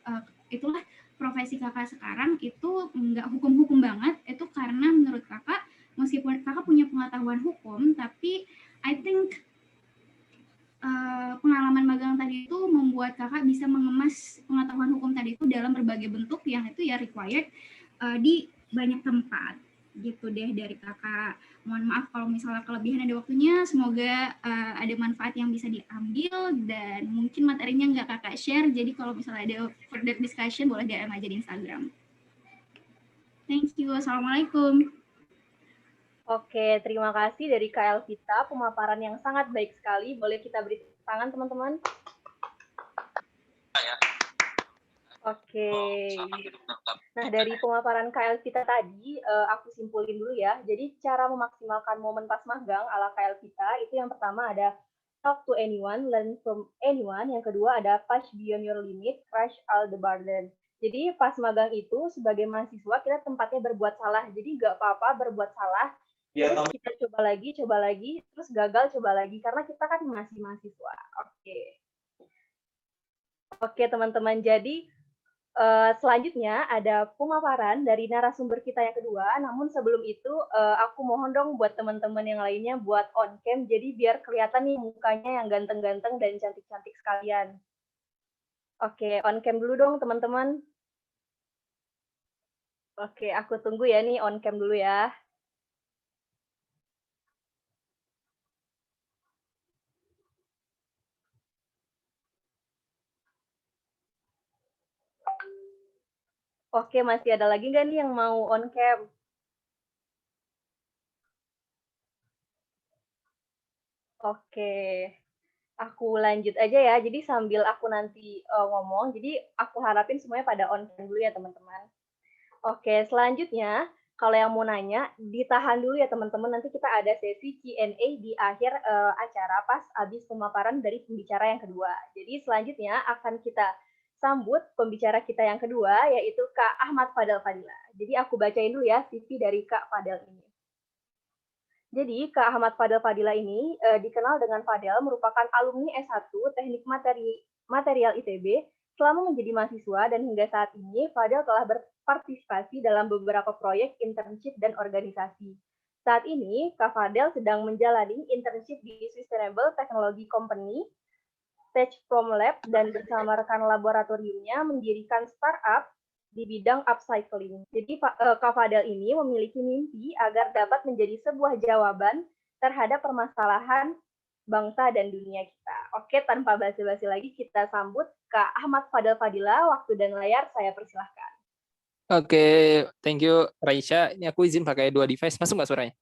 itulah profesi kakak sekarang itu nggak hukum-hukum banget, itu karena menurut kakak meskipun kakak punya pengetahuan hukum, tapi I think pengalaman magang tadi itu membuat kakak bisa mengemas pengetahuan hukum tadi itu dalam berbagai bentuk yang itu ya required di banyak tempat gitu deh dari kakak. Mohon maaf kalau misalnya kelebihan ada waktunya, semoga ada manfaat yang bisa diambil dan mungkin materinya nggak kakak share, jadi kalau misalnya ada further discussion boleh DM aja di Instagram. Thank you, assalamualaikum. Oke, terima kasih dari Kak Elvita, pemaparan yang sangat baik sekali. Boleh kita beri tangan, teman-teman? Oke. Nah, dari pemaparan Kak Elvita tadi, aku simpulin dulu ya. Jadi, cara memaksimalkan momen pas magang ala Kak Elvita, itu yang pertama ada talk to anyone, learn from anyone. Yang kedua ada push beyond your limit, crush all the burden. Jadi, pas magang itu, sebagai mahasiswa, kita tempatnya berbuat salah. Jadi, nggak apa-apa berbuat salah. Terus kita coba lagi, terus gagal coba lagi, karena kita kan masih mahasiswa. Oke, teman-teman. Jadi, Selanjutnya ada pemaparan dari narasumber kita yang kedua, namun sebelum itu aku mohon dong buat teman-teman yang lainnya buat on cam, jadi biar kelihatan nih mukanya yang ganteng-ganteng dan cantik-cantik sekalian. Oke, on cam dulu dong teman-teman. Oke, aku tunggu ya nih on cam dulu ya. Oke, masih ada lagi nggak nih yang mau on cam? Oke, aku lanjut aja ya. Jadi sambil aku nanti ngomong, jadi aku harapin semuanya pada on cam dulu ya teman-teman. Oke, selanjutnya kalau yang mau nanya, ditahan dulu ya teman-teman. Nanti kita ada sesi Q&A di akhir acara pas habis pemaparan dari pembicara yang kedua. Jadi selanjutnya akan kita sambut pembicara kita yang kedua, yaitu Kak Ahmad Fadel Fadila. Jadi aku bacain dulu ya CV dari Kak Fadel ini. Jadi, Kak Ahmad Fadel Fadila ini dikenal dengan Fadel merupakan alumni S1 Teknik Material ITB selama menjadi mahasiswa dan hingga saat ini Fadel telah berpartisipasi dalam beberapa proyek internship dan organisasi. Saat ini, Kak Fadel sedang menjalani internship di Sustainable Technology Company, Tech From Lab, dan bersama rekan laboratoriumnya mendirikan startup di bidang upcycling. Jadi Kak Fadel ini memiliki mimpi agar dapat menjadi sebuah jawaban terhadap permasalahan bangsa dan dunia kita. Oke, tanpa basa-basi lagi kita sambut Kak Ahmad Fadel Fadila. Waktu dan layar saya persilahkan. Oke, thank you Raisya. Ini aku izin pakai 2 device. Masuk nggak suaranya?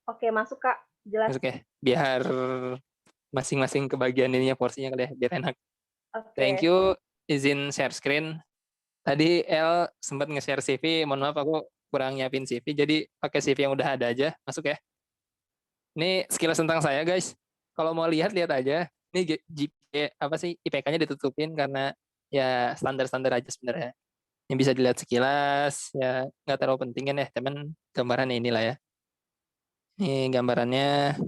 Oke, masuk Kak. Jelas. Masuk ya. Biar masing-masing kebagian ininya porsinya kali ya, biar enak. Oke. Thank you. Izin share screen. Tadi El sempat nge-share CV, mohon maaf aku kurang nyiapin CV, jadi pakai CV yang udah ada aja, masuk ya. Ini sekilas tentang saya guys. Kalau mau lihat aja. Ini apa sih IPK-nya ditutupin karena ya standar-standar aja sebenarnya. Yang bisa dilihat sekilas, ya nggak terlalu penting kan ya, teman gambarannya inilah ya. Ini gambarannya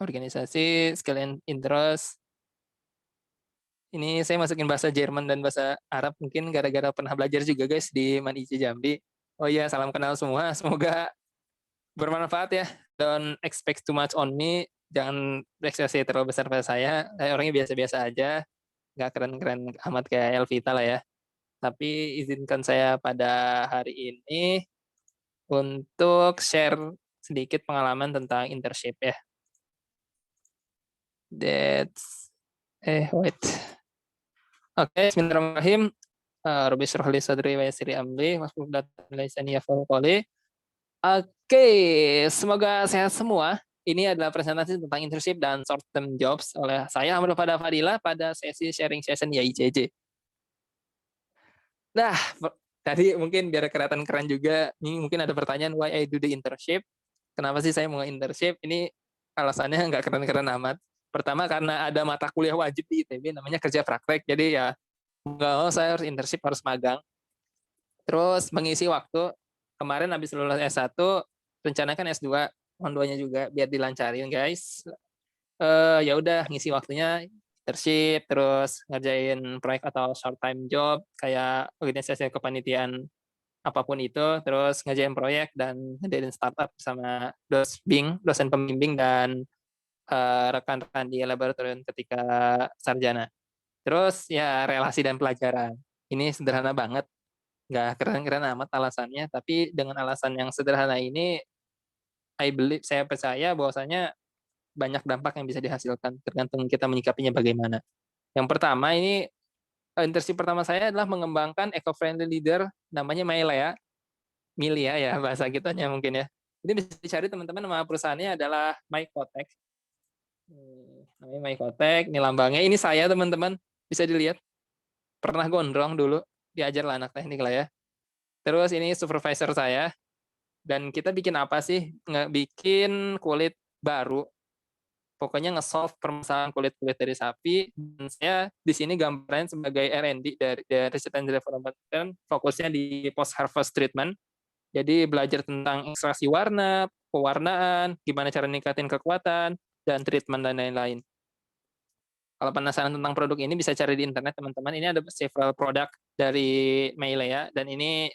organisasi, sekalian interest. Ini saya masukin bahasa Jerman dan bahasa Arab mungkin gara-gara pernah belajar juga guys di Manici Jambi. Oh iya, salam kenal semua. Semoga bermanfaat ya. Don't expect too much on me. Jangan berekspektasi terlalu besar pada saya. Saya orangnya biasa-biasa aja. Nggak keren-keren amat kayak Elvita lah ya. Tapi izinkan saya pada hari ini untuk share sedikit pengalaman tentang internship ya. Wait. Oke, bismillahirrahmanirrahim. Rabbi shrah li sadri wa yassir li amri wahlul 'uqdatam min lisani yafqahu qawli. Oke, semoga sehat semua. Ini adalah presentasi tentang internship dan short term jobs oleh saya Ahmad Fadila pada sesi sharing session YICJ. Nah, tadi mungkin biar kelihatan keren juga, ini mungkin ada pertanyaan why I do the internship. Kenapa sih saya mau internship? Ini alasannya nggak keren-keren amat. Pertama karena ada mata kuliah wajib di ITB namanya kerja praktek. Jadi ya nggak mau saya harus internship, harus magang. Terus mengisi waktu. Kemarin habis lulus S1, rencana kan S2, mohon doanya juga biar dilancarin guys. Ya udah ngisi waktunya internship, terus ngerjain proyek atau short time job kayak organisasi kepanitiaan apapun itu, terus ngerjain proyek dan ngadain startup sama dosen pembimbing dan rekan-rekan di laboratorium ketika sarjana. Terus ya relasi dan pelajaran. Ini sederhana banget, nggak keren-keren amat alasannya, tapi dengan alasan yang sederhana ini, saya percaya bahwasanya banyak dampak yang bisa dihasilkan, tergantung kita menyikapinya bagaimana. Yang pertama ini, internship pertama saya adalah mengembangkan eco-friendly leader, namanya Milia ya, bahasa kitanya mungkin ya. Ini bisa dicari teman-teman, nama perusahaannya adalah Mycotech. Namanya Mycotech, ini lambangnya, ini saya teman-teman, bisa dilihat. Pernah gondrong dulu, diajar lah anak teknik lah ya. Terus ini supervisor saya, dan kita bikin apa sih? Bikin kulit baru. Pokoknya nge-solve permasalahan kulit-kulit dari sapi. Dan saya di sini gambarnya sebagai R&D dari Research and Development, dan fokusnya di post-harvest treatment. Jadi belajar tentang ekstraksi warna, pewarnaan, gimana cara ningkatin kekuatan, dan treatment dan lain-lain. Kalau penasaran tentang produk ini bisa cari di internet teman-teman. Ini ada several produk dari Meilea dan ini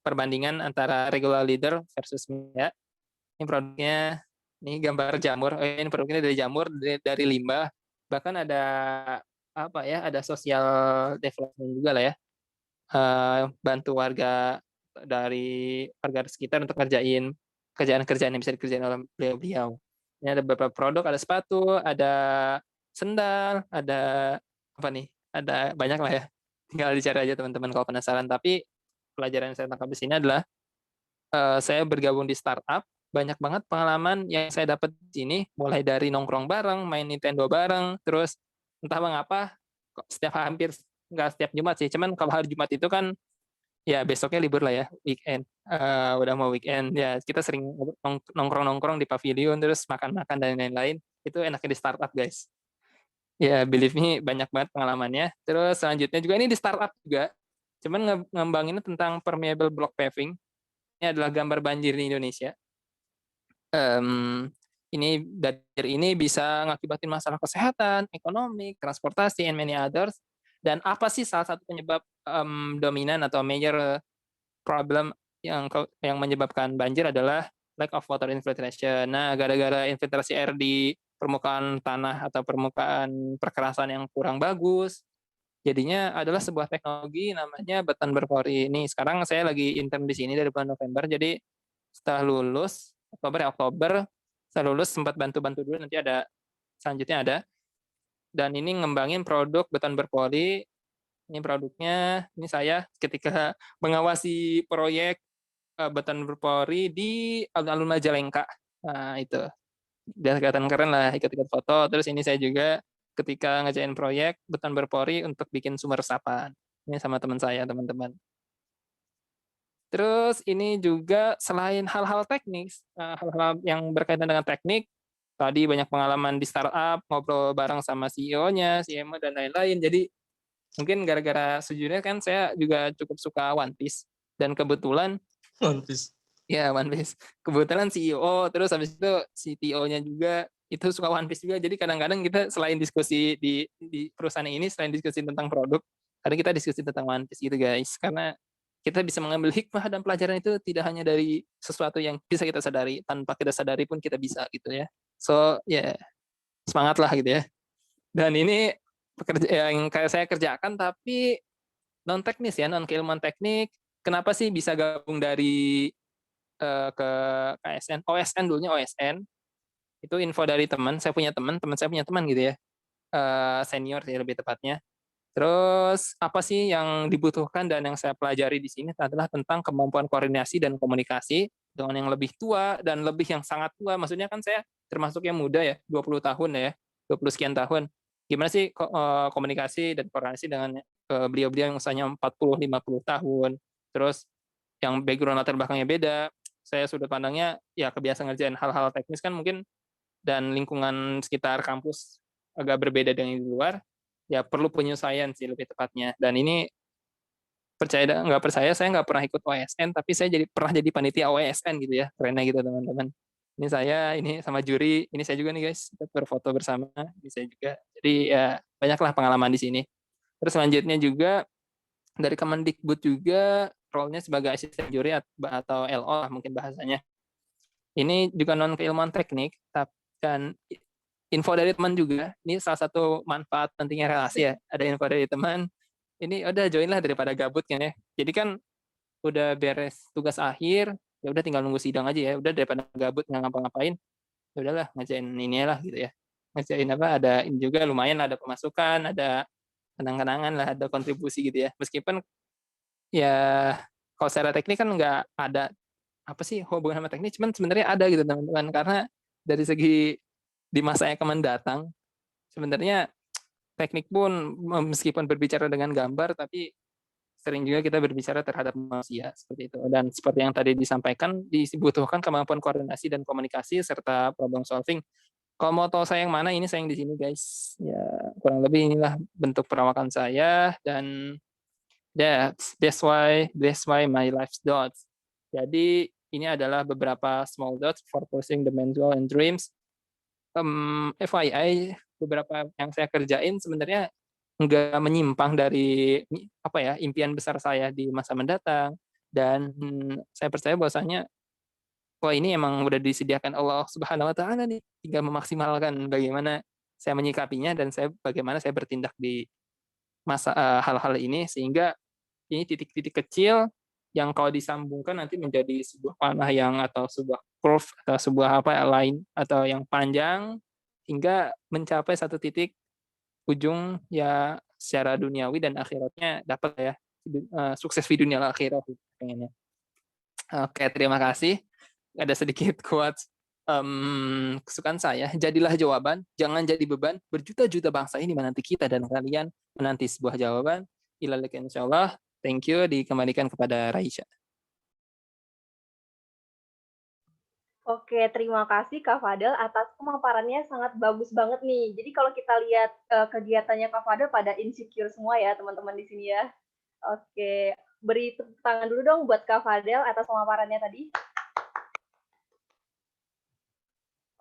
perbandingan antara regular leader versus Meilea. Ini produknya, ini gambar jamur. Ini produknya dari jamur, dari limbah. Bahkan ada apa ya? Ada social development juga lah ya. Bantu warga dari warga sekitar untuk ngerjain kerjaan-kerjaan yang bisa dikerjain oleh beliau-beliau. Ini ada beberapa produk, ada sepatu, ada sendal, ada apa nih? Ada banyak lah ya. Tinggal dicari aja teman-teman kalau penasaran. Tapi pelajaran yang saya tangkap di sini adalah saya bergabung di startup, banyak banget pengalaman yang saya dapat di sini, mulai dari nongkrong bareng, main Nintendo bareng, terus entah mengapa hampir nggak setiap Jumat sih, cuman kalau hari Jumat itu kan ya besoknya libur lah ya, weekend. Udah mau weekend ya kita sering nongkrong-nongkrong di pavilion terus makan-makan dan lain-lain. Itu enaknya di startup guys. Ya believe me banyak banget pengalamannya. Terus selanjutnya juga ini di startup juga. Cuman ngembanginnya tentang permeable block paving. Ini adalah gambar banjir di Indonesia. Ini banjir ini bisa ngakibatin masalah kesehatan, ekonomi, transportasi, and many others. Dan apa sih salah satu penyebab dominan atau major problem yang menyebabkan banjir adalah lack of water infiltration. Nah, gara-gara infiltrasi air di permukaan tanah atau permukaan perkerasan yang kurang bagus, jadinya adalah sebuah teknologi namanya beton berpori. Ini sekarang saya lagi intern di sini dari bulan November, jadi setelah lulus Oktober setelah lulus sempat bantu-bantu dulu, nanti ada selanjutnya ada. Dan ini ngembangin produk beton berpori. Ini produknya, ini saya ketika mengawasi proyek beton berpori di alun-alun Majalengka. Nah, itu. Biar kelihatan keren lah, ikut-ikut foto. Terus ini saya juga ketika ngerjain proyek beton berpori untuk bikin sumber resapan. Ini sama teman saya, teman-teman. Terus ini juga selain hal-hal teknis, hal-hal yang berkaitan dengan teknik, tadi banyak pengalaman di startup, ngobrol bareng sama CEO-nya, CMO, dan lain-lain. Jadi mungkin gara-gara sejujurnya kan saya juga cukup suka One Piece. Dan kebetulan, One Piece. ya One Piece. Kebetulan CEO, terus habis itu CTO-nya juga, itu suka One Piece juga. Jadi kadang-kadang kita selain diskusi di perusahaan ini, selain diskusi tentang produk, kadang kita diskusi tentang One Piece gitu guys. Karena kita bisa mengambil hikmah dan pelajaran itu tidak hanya dari sesuatu yang bisa kita sadari, tanpa kita sadari pun kita bisa gitu ya. So ya semangat lah gitu ya. Dan ini yang kayak saya kerjakan tapi non teknis ya, non keilmuan teknik. Kenapa sih bisa gabung dari ke KSN, OSN dulunya OSN. Itu info dari teman saya punya teman saya punya teman gitu ya, senior sih lebih tepatnya. Terus apa sih yang dibutuhkan dan yang saya pelajari di sini adalah tentang kemampuan koordinasi dan komunikasi dengan yang lebih tua dan lebih yang sangat tua. Maksudnya kan saya termasuk yang muda ya, 20 tahun ya, 20 sekian tahun. Gimana sih komunikasi dan koordinasi dengan beliau-beliau yang usianya 40-50 tahun. Terus yang background latar belakangnya beda. Saya sudut pandangnya ya kebiasaan ngerjain hal-hal teknis kan mungkin, dan lingkungan sekitar kampus agak berbeda dengan di luar. Ya perlu penyesuaian sih lebih tepatnya. Dan ini percaya nggak percaya, saya nggak pernah ikut OSN, tapi saya pernah jadi panitia OSN gitu ya, kerennya gitu teman-teman. Ini saya, ini sama juri, ini saya juga nih guys, kita berfoto bersama, ini saya juga. Jadi ya banyaklah pengalaman di sini. Terus selanjutnya juga dari Kemendikbud juga role-nya sebagai asisten juri atau LO lah mungkin bahasanya. Ini juga non keilmuan teknik, dan info dari teman juga. Ini salah satu manfaat pentingnya relasi ya. Ada info dari teman. Ini udah join lah daripada gabut kan ya. Jadi kan udah beres tugas akhir, ya udah tinggal nunggu sidang aja ya. Udah daripada gabut nggak ngapa-ngapain, ya udahlah ngajain ini lah gitu ya. Ngajain apa? Ada ini juga lumayan, ada pemasukan, ada kenang-kenangan lah, ada kontribusi gitu ya. Meskipun ya kalau secara teknik kan nggak ada apa sih hubungan sama teknik, cuman sebenarnya ada gitu teman-teman. Karena dari segi di masa yang akan datang, sebenarnya teknik pun meskipun berbicara dengan gambar, tapi sering juga kita berbicara terhadap manusia seperti itu. Dan seperti yang tadi disampaikan, dibutuhkan kemampuan koordinasi dan komunikasi serta problem solving. Kalau mau tahu saya yang mana, ini saya yang di sini guys. Ya kurang lebih inilah bentuk perawakan saya, dan that's why my life's dots. Jadi ini adalah beberapa small dots for pursuing the main goal and dreams. FYI, beberapa yang saya kerjain sebenarnya nggak menyimpang dari impian besar saya di masa mendatang, dan saya percaya bahwasanya ini emang udah disediakan Allah Subhanahu Wa Taala nih, tinggal memaksimalkan bagaimana saya menyikapinya dan bagaimana saya bertindak di hal-hal ini, sehingga ini titik-titik kecil yang kalau disambungkan nanti menjadi sebuah panah atau sebuah curve atau sebuah lain atau yang panjang hingga mencapai satu titik ujung ya secara duniawi dan akhiratnya dapat ya sukses di dunia akhirat pengennya. Oke, terima kasih. Ada sedikit quotes kesukaan saya. Jadilah jawaban, jangan jadi beban. Berjuta-juta bangsa ini menanti kita dan kalian menanti sebuah jawaban. Ilalika insyaallah. Thank you. Dikembalikan kepada Raisya. Oke, terima kasih Kak Fadel atas pemaparannya, sangat bagus banget nih. Jadi kalau kita lihat kegiatannya Kak Fadel pada insecure semua ya teman-teman di sini ya. Oke, beri tepuk tangan dulu dong buat Kak Fadel atas pemaparannya tadi.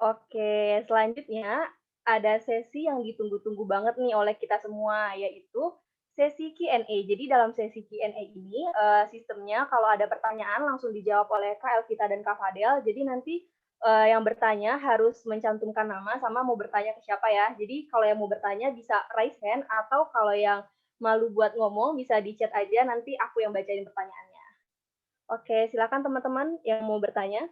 Oke, selanjutnya ada sesi yang ditunggu-tunggu banget nih oleh kita semua, yaitu sesi Q&A. Jadi dalam sesi Q&A ini, sistemnya kalau ada pertanyaan langsung dijawab oleh Kak Elvita dan Kak Fadel. Jadi nanti yang bertanya harus mencantumkan nama sama mau bertanya ke siapa ya. Jadi kalau yang mau bertanya bisa raise hand, atau kalau yang malu buat ngomong bisa di chat aja, nanti aku yang bacain pertanyaannya. Oke, silakan teman-teman yang mau bertanya.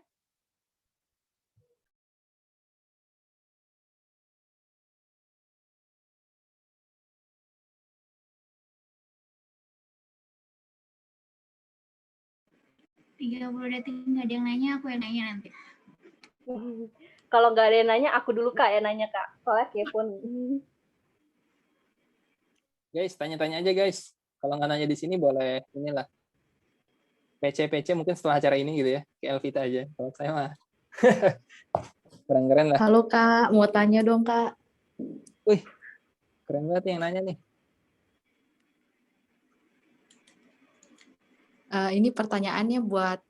Tiga 30 detik nggak ada yang nanya, aku yang nanya nanti. Kalau nggak ada yang nanya, aku dulu Kak yang nanya Kak. Soalnya kepo nih. Guys, tanya-tanya aja guys. Kalau nggak nanya di sini boleh inilah. PC mungkin setelah acara ini gitu ya. Ke Elvita aja. Kalau saya mah keren-keren lah. Halo Kak, mau tanya dong Kak. Wih, keren banget yang nanya nih. Ini pertanyaannya buat,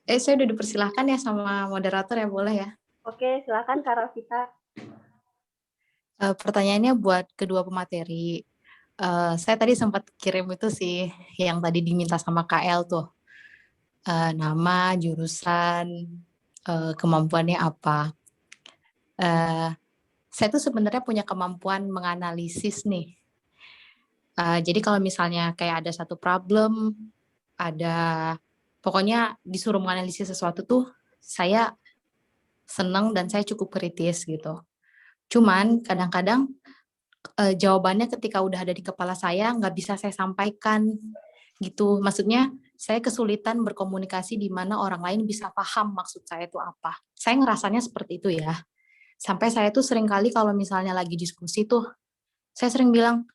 saya udah dipersilahkan ya sama moderator ya, boleh ya? Oke, silakan Kak Rafita. Pertanyaannya buat kedua pemateri. Saya tadi sempat kirim itu sih, yang tadi diminta sama KL tuh. Nama, jurusan, kemampuannya apa. Saya tuh sebenarnya punya kemampuan menganalisis nih. Jadi kalau misalnya kayak ada satu problem, pokoknya disuruh menganalisis sesuatu tuh, saya seneng dan saya cukup kritis gitu. Cuman kadang-kadang jawabannya ketika udah ada di kepala saya nggak bisa saya sampaikan gitu. Maksudnya saya kesulitan berkomunikasi di mana orang lain bisa paham maksud saya itu apa. Saya ngerasanya seperti itu ya. Sampai saya tuh sering kali kalau misalnya lagi diskusi tuh, saya sering bilang,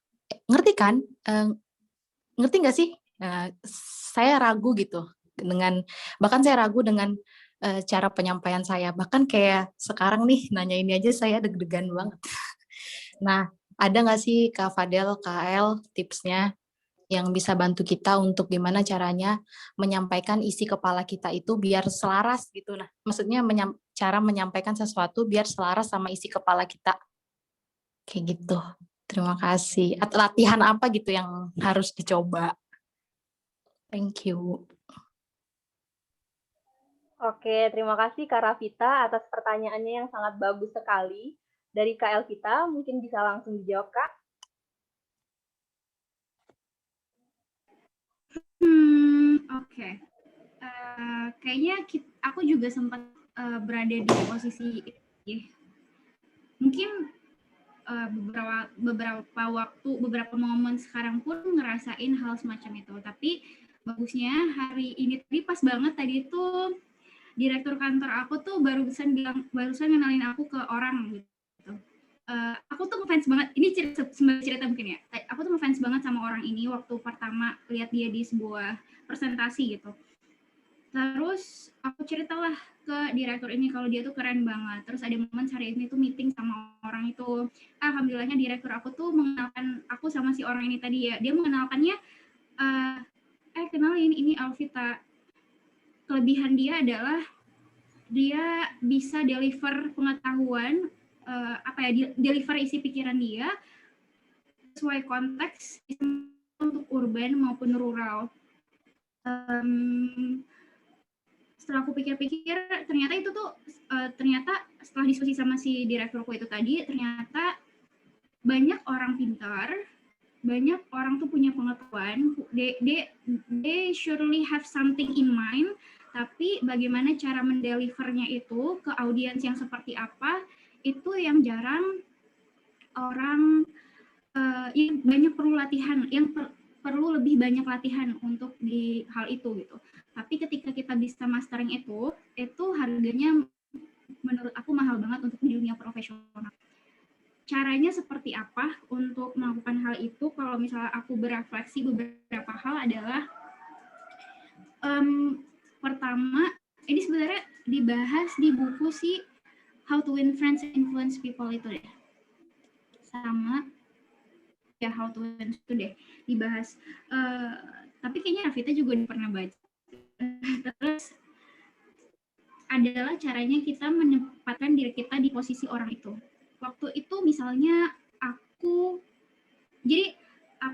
ngerti kan? Ngerti nggak sih? Saya ragu gitu bahkan saya ragu dengan cara penyampaian saya. Bahkan kayak sekarang nih nanya ini aja saya deg-degan banget. Nah, ada nggak sih Kak Fadel, KL tipsnya yang bisa bantu kita untuk gimana caranya menyampaikan isi kepala kita itu biar selaras gitu. Nah, maksudnya cara menyampaikan sesuatu biar selaras sama isi kepala kita. Kayak gitu. Terima kasih. Latihan apa gitu yang harus dicoba? Thank you. Oke, terima kasih Kak Rafita atas pertanyaannya yang sangat bagus sekali. Dari Kak Elvita, mungkin bisa langsung dijawab, Kak. Oke. Kayaknya aku juga sempat berada di posisi itu ya. Mungkin beberapa momen sekarang pun ngerasain hal semacam itu. Tapi bagusnya hari ini tadi pas banget tadi tuh direktur kantor aku tuh barusan ngenalin aku ke orang gitu. Aku tuh ngefans banget. Ini cerita mungkin ya. Aku tuh ngefans banget sama orang ini waktu pertama lihat dia di sebuah presentasi gitu. Terus aku ceritalah ke direktur ini kalau dia tuh keren banget. Terus ada momen hari ini tuh meeting sama orang itu. Alhamdulillahnya direktur aku tuh mengenalkan aku sama si orang ini tadi ya. Dia mengenalkannya, kenalin ini Alvita. Kelebihan dia adalah dia bisa deliver pengetahuan deliver isi pikiran dia sesuai konteks untuk urban maupun rural. Setelah aku pikir-pikir, ternyata itu tuh ternyata setelah diskusi sama si direkturku itu tadi, ternyata banyak orang pintar, banyak orang tuh punya pengetahuan, they surely have something in mind, tapi bagaimana cara mendelivernya itu ke audiens yang seperti apa, itu yang jarang orang yang banyak perlu latihan, yang perlu lebih banyak latihan untuk di hal itu gitu. Tapi ketika kita bisa mastering itu harganya menurut aku mahal banget untuk di dunia profesional. Caranya seperti apa untuk melakukan hal itu? Kalau misalnya aku berefleksi beberapa hal adalah pertama, ini sebenarnya dibahas di buku si How to Win Friends and Influence People itu deh. Sama ya How to Win itu deh dibahas. Tapi kayaknya Rafita juga pernah baca. Terus adalah caranya kita menempatkan diri kita di posisi orang itu. Waktu itu misalnya aku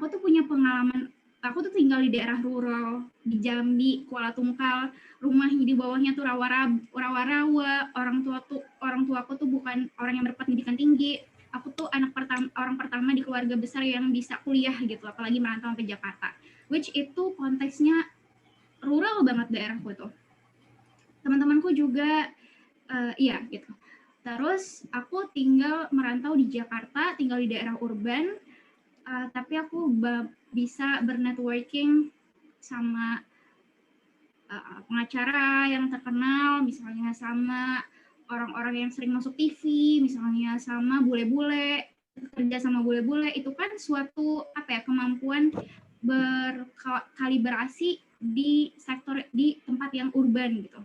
tuh punya pengalaman, aku tuh tinggal di daerah rural, di Jambi, Kuala Tungkal, rumah di bawahnya tuh rawa-rawa, orang tuaku tuh bukan orang yang berpendidikan tinggi, aku tuh orang pertama di keluarga besar yang bisa kuliah gitu, apalagi merantau sampai Jakarta, which itu konteksnya rural banget daerahku tuh. Teman-temanku juga iya gitu. Terus aku tinggal merantau di Jakarta, tinggal di daerah urban, tapi aku bisa bernetworking sama pengacara yang terkenal, misalnya sama orang-orang yang sering masuk TV, misalnya sama bule-bule, kerja sama bule-bule, itu kan suatu kemampuan berkalibrasi di sektor, di tempat yang urban gitu.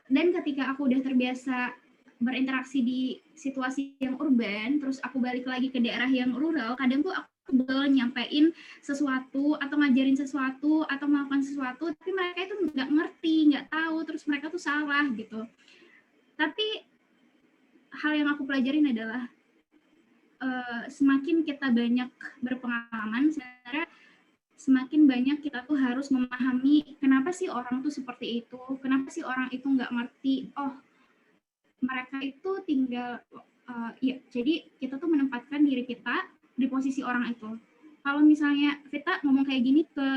Dan ketika aku udah terbiasa berinteraksi di situasi yang urban, terus aku balik lagi ke daerah yang rural, kadang tuh aku nyampein sesuatu atau ngajarin sesuatu atau melakukan sesuatu, tapi mereka itu nggak ngerti, nggak tahu, terus mereka tuh salah gitu. Tapi hal yang aku pelajarin adalah semakin kita banyak berpengalaman, sebenarnya semakin banyak kita tuh harus memahami kenapa sih orang tuh seperti itu, kenapa sih orang itu nggak ngerti, oh mereka itu tinggal, ya jadi kita tuh menempatkan diri kita di posisi orang itu. Kalau misalnya kita ngomong kayak gini ke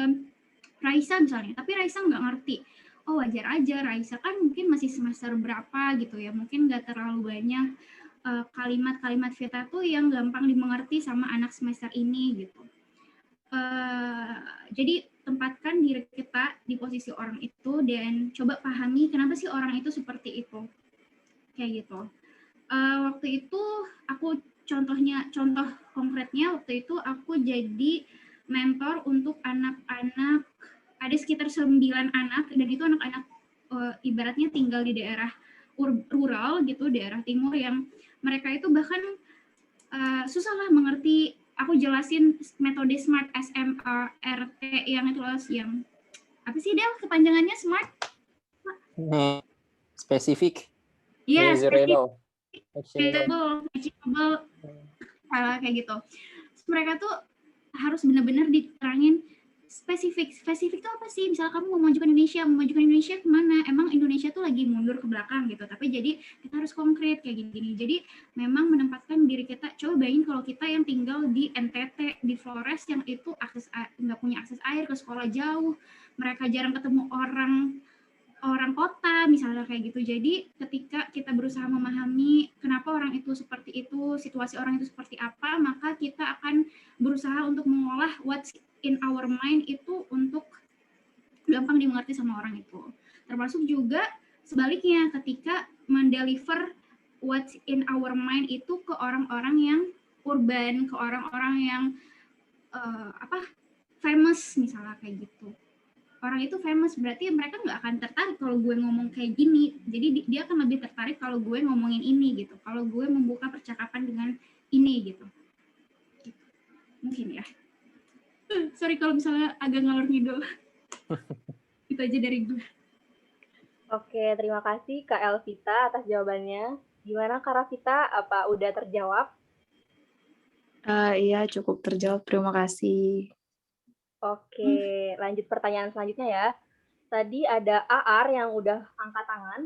Raisa misalnya, tapi Raisa nggak ngerti, oh wajar aja, Raisa kan mungkin masih semester berapa gitu ya, mungkin nggak terlalu banyak kalimat-kalimat Vita tuh yang gampang dimengerti sama anak semester ini gitu. Jadi tempatkan diri kita di posisi orang itu dan coba pahami kenapa sih orang itu seperti itu, kayak gitu. Waktu itu aku contoh konkretnya, waktu itu aku jadi mentor untuk anak-anak, ada sekitar 9 anak, dan itu anak-anak ibaratnya tinggal di daerah rural gitu, daerah timur, yang mereka itu bahkan susah lah mengerti. Aku jelasin metode SMART, SMART yang itu loh, yang apa sih Del kepanjangannya SMART? Spesifik. Iya, measurable, achievable, kayak gitu. Terus mereka tuh harus benar-benar diterangin spesifik itu apa sih? Misalnya kamu mau memajukan Indonesia kemana? Emang Indonesia tuh lagi mundur ke belakang gitu. Tapi jadi kita harus konkret kayak gini-gini. Jadi memang menempatkan diri kita. Coba bayangin kalau kita yang tinggal di NTT, di Flores, yang itu nggak punya akses air, ke sekolah jauh, mereka jarang ketemu orang kota misalnya kayak gitu. Jadi ketika kita berusaha memahami kenapa orang itu seperti itu, situasi orang itu seperti apa, maka kita akan berusaha untuk mengolah what's in our mind itu untuk gampang dimengerti sama orang itu. Termasuk juga sebaliknya, ketika mendeliver what's in our mind itu ke orang-orang yang urban, ke orang-orang yang famous misalnya kayak gitu. Orang itu famous, berarti mereka nggak akan tertarik kalau gue ngomong kayak gini. Jadi dia akan lebih tertarik kalau gue ngomongin ini gitu. Kalau gue membuka percakapan dengan ini gitu. Mungkin ya. Sorry kalau misalnya agak ngalor ngidul. Itu aja dari gue. Oke, terima kasih Kak Elvita atas jawabannya. Gimana Kak Rafita? Apa udah terjawab? Iya, cukup terjawab. Terima kasih. Oke, lanjut pertanyaan selanjutnya ya. Tadi ada Aar yang udah angkat tangan.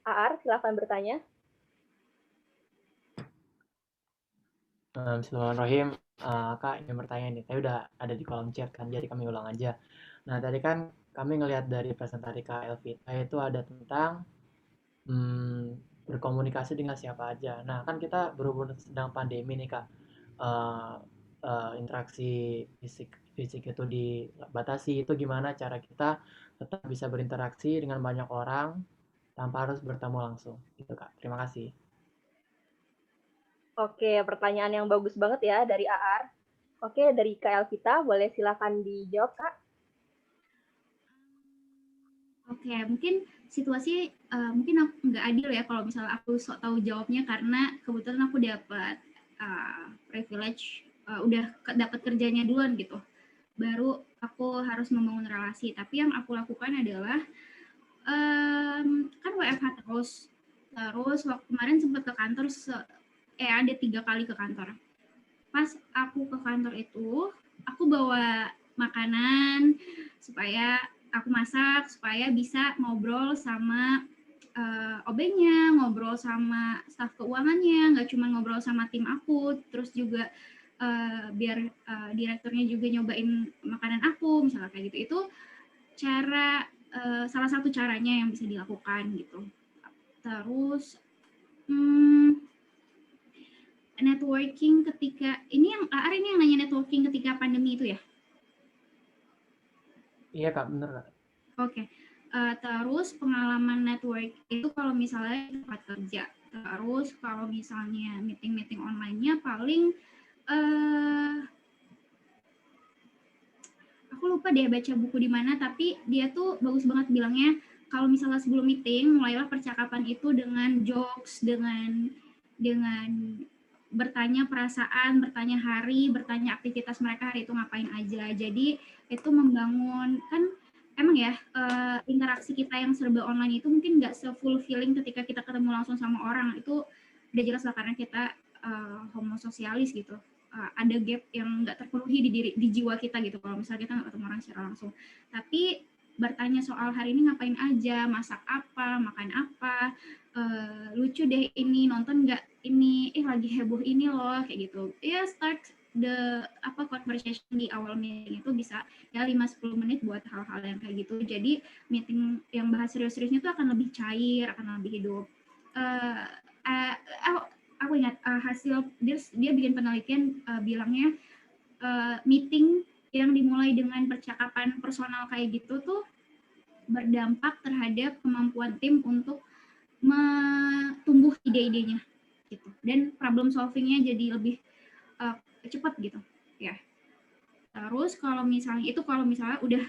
Aar, silakan bertanya. Bismillahirrahmanirrahim. Kak, ingin bertanya nih. Saya udah ada di kolom chat kan, jadi kami ulang aja. Nah, tadi kan kami ngelihat dari presentasi Kak Elvita itu ada tentang berkomunikasi dengan siapa aja. Nah, kan kita berhubung sedang pandemi nih Kak. Eh, interaksi fisik itu dibatasi. Itu gimana cara kita tetap bisa berinteraksi dengan banyak orang tanpa harus bertemu langsung. Gitu Kak. Terima kasih. Oke, pertanyaan yang bagus banget ya dari Aar. Oke, dari Kak Elvita, boleh silakan dijawab Kak. Oke, mungkin situasi mungkin aku nggak adil ya kalau misalnya aku sok tahu jawabnya karena kebetulan aku dapat privilege udah dapat kerjanya duluan gitu. Baru aku harus membangun relasi. Tapi yang aku lakukan adalah kan WFH terus. Terus waktu kemarin sempat ke kantor ada 3 kali ke kantor. Pas aku ke kantor itu, aku bawa makanan supaya aku masak supaya bisa ngobrol sama OB-nya, ngobrol sama staf keuangannya, nggak cuma ngobrol sama tim aku, terus juga biar direkturnya juga nyobain makanan aku, misalnya kayak gitu. Itu cara salah satu caranya yang bisa dilakukan gitu. Terus networking ketika ini yang nanya networking ketika pandemi itu ya? Iya Kak, bener Kak. Oke. Terus pengalaman network itu kalau misalnya tempat kerja. Terus kalau misalnya meeting online-nya paling aku lupa deh baca buku di mana, tapi dia tuh bagus banget bilangnya kalau misalnya sebelum meeting mulailah percakapan itu dengan jokes, dengan bertanya perasaan, bertanya hari, bertanya aktivitas mereka hari itu ngapain aja. Jadi itu membangun kan emang ya interaksi kita yang serba online itu mungkin nggak se-full feeling ketika kita ketemu langsung sama orang. Itu udah jelas lah karena kita homo sosialis gitu. Ada gap yang nggak terpenuhi di jiwa kita gitu kalau misalnya kita nggak ketemu orang secara langsung. Tapi bertanya soal hari ini ngapain aja, masak apa, makan apa, lucu deh ini, nonton nggak ini, lagi heboh ini loh, kayak gitu. Ya start the conversation di awal meeting itu bisa ya 5-10 menit buat hal-hal yang kayak gitu. Jadi meeting yang bahas serius-seriusnya itu akan lebih cair, akan lebih hidup. Aku ingat hasil dia bikin penelitian bilangnya meeting yang dimulai dengan percakapan personal kayak gitu tuh berdampak terhadap kemampuan tim untuk tumbuh ide-idenya gitu dan problem solvingnya jadi lebih cepat gitu ya. Terus kalau misalnya udah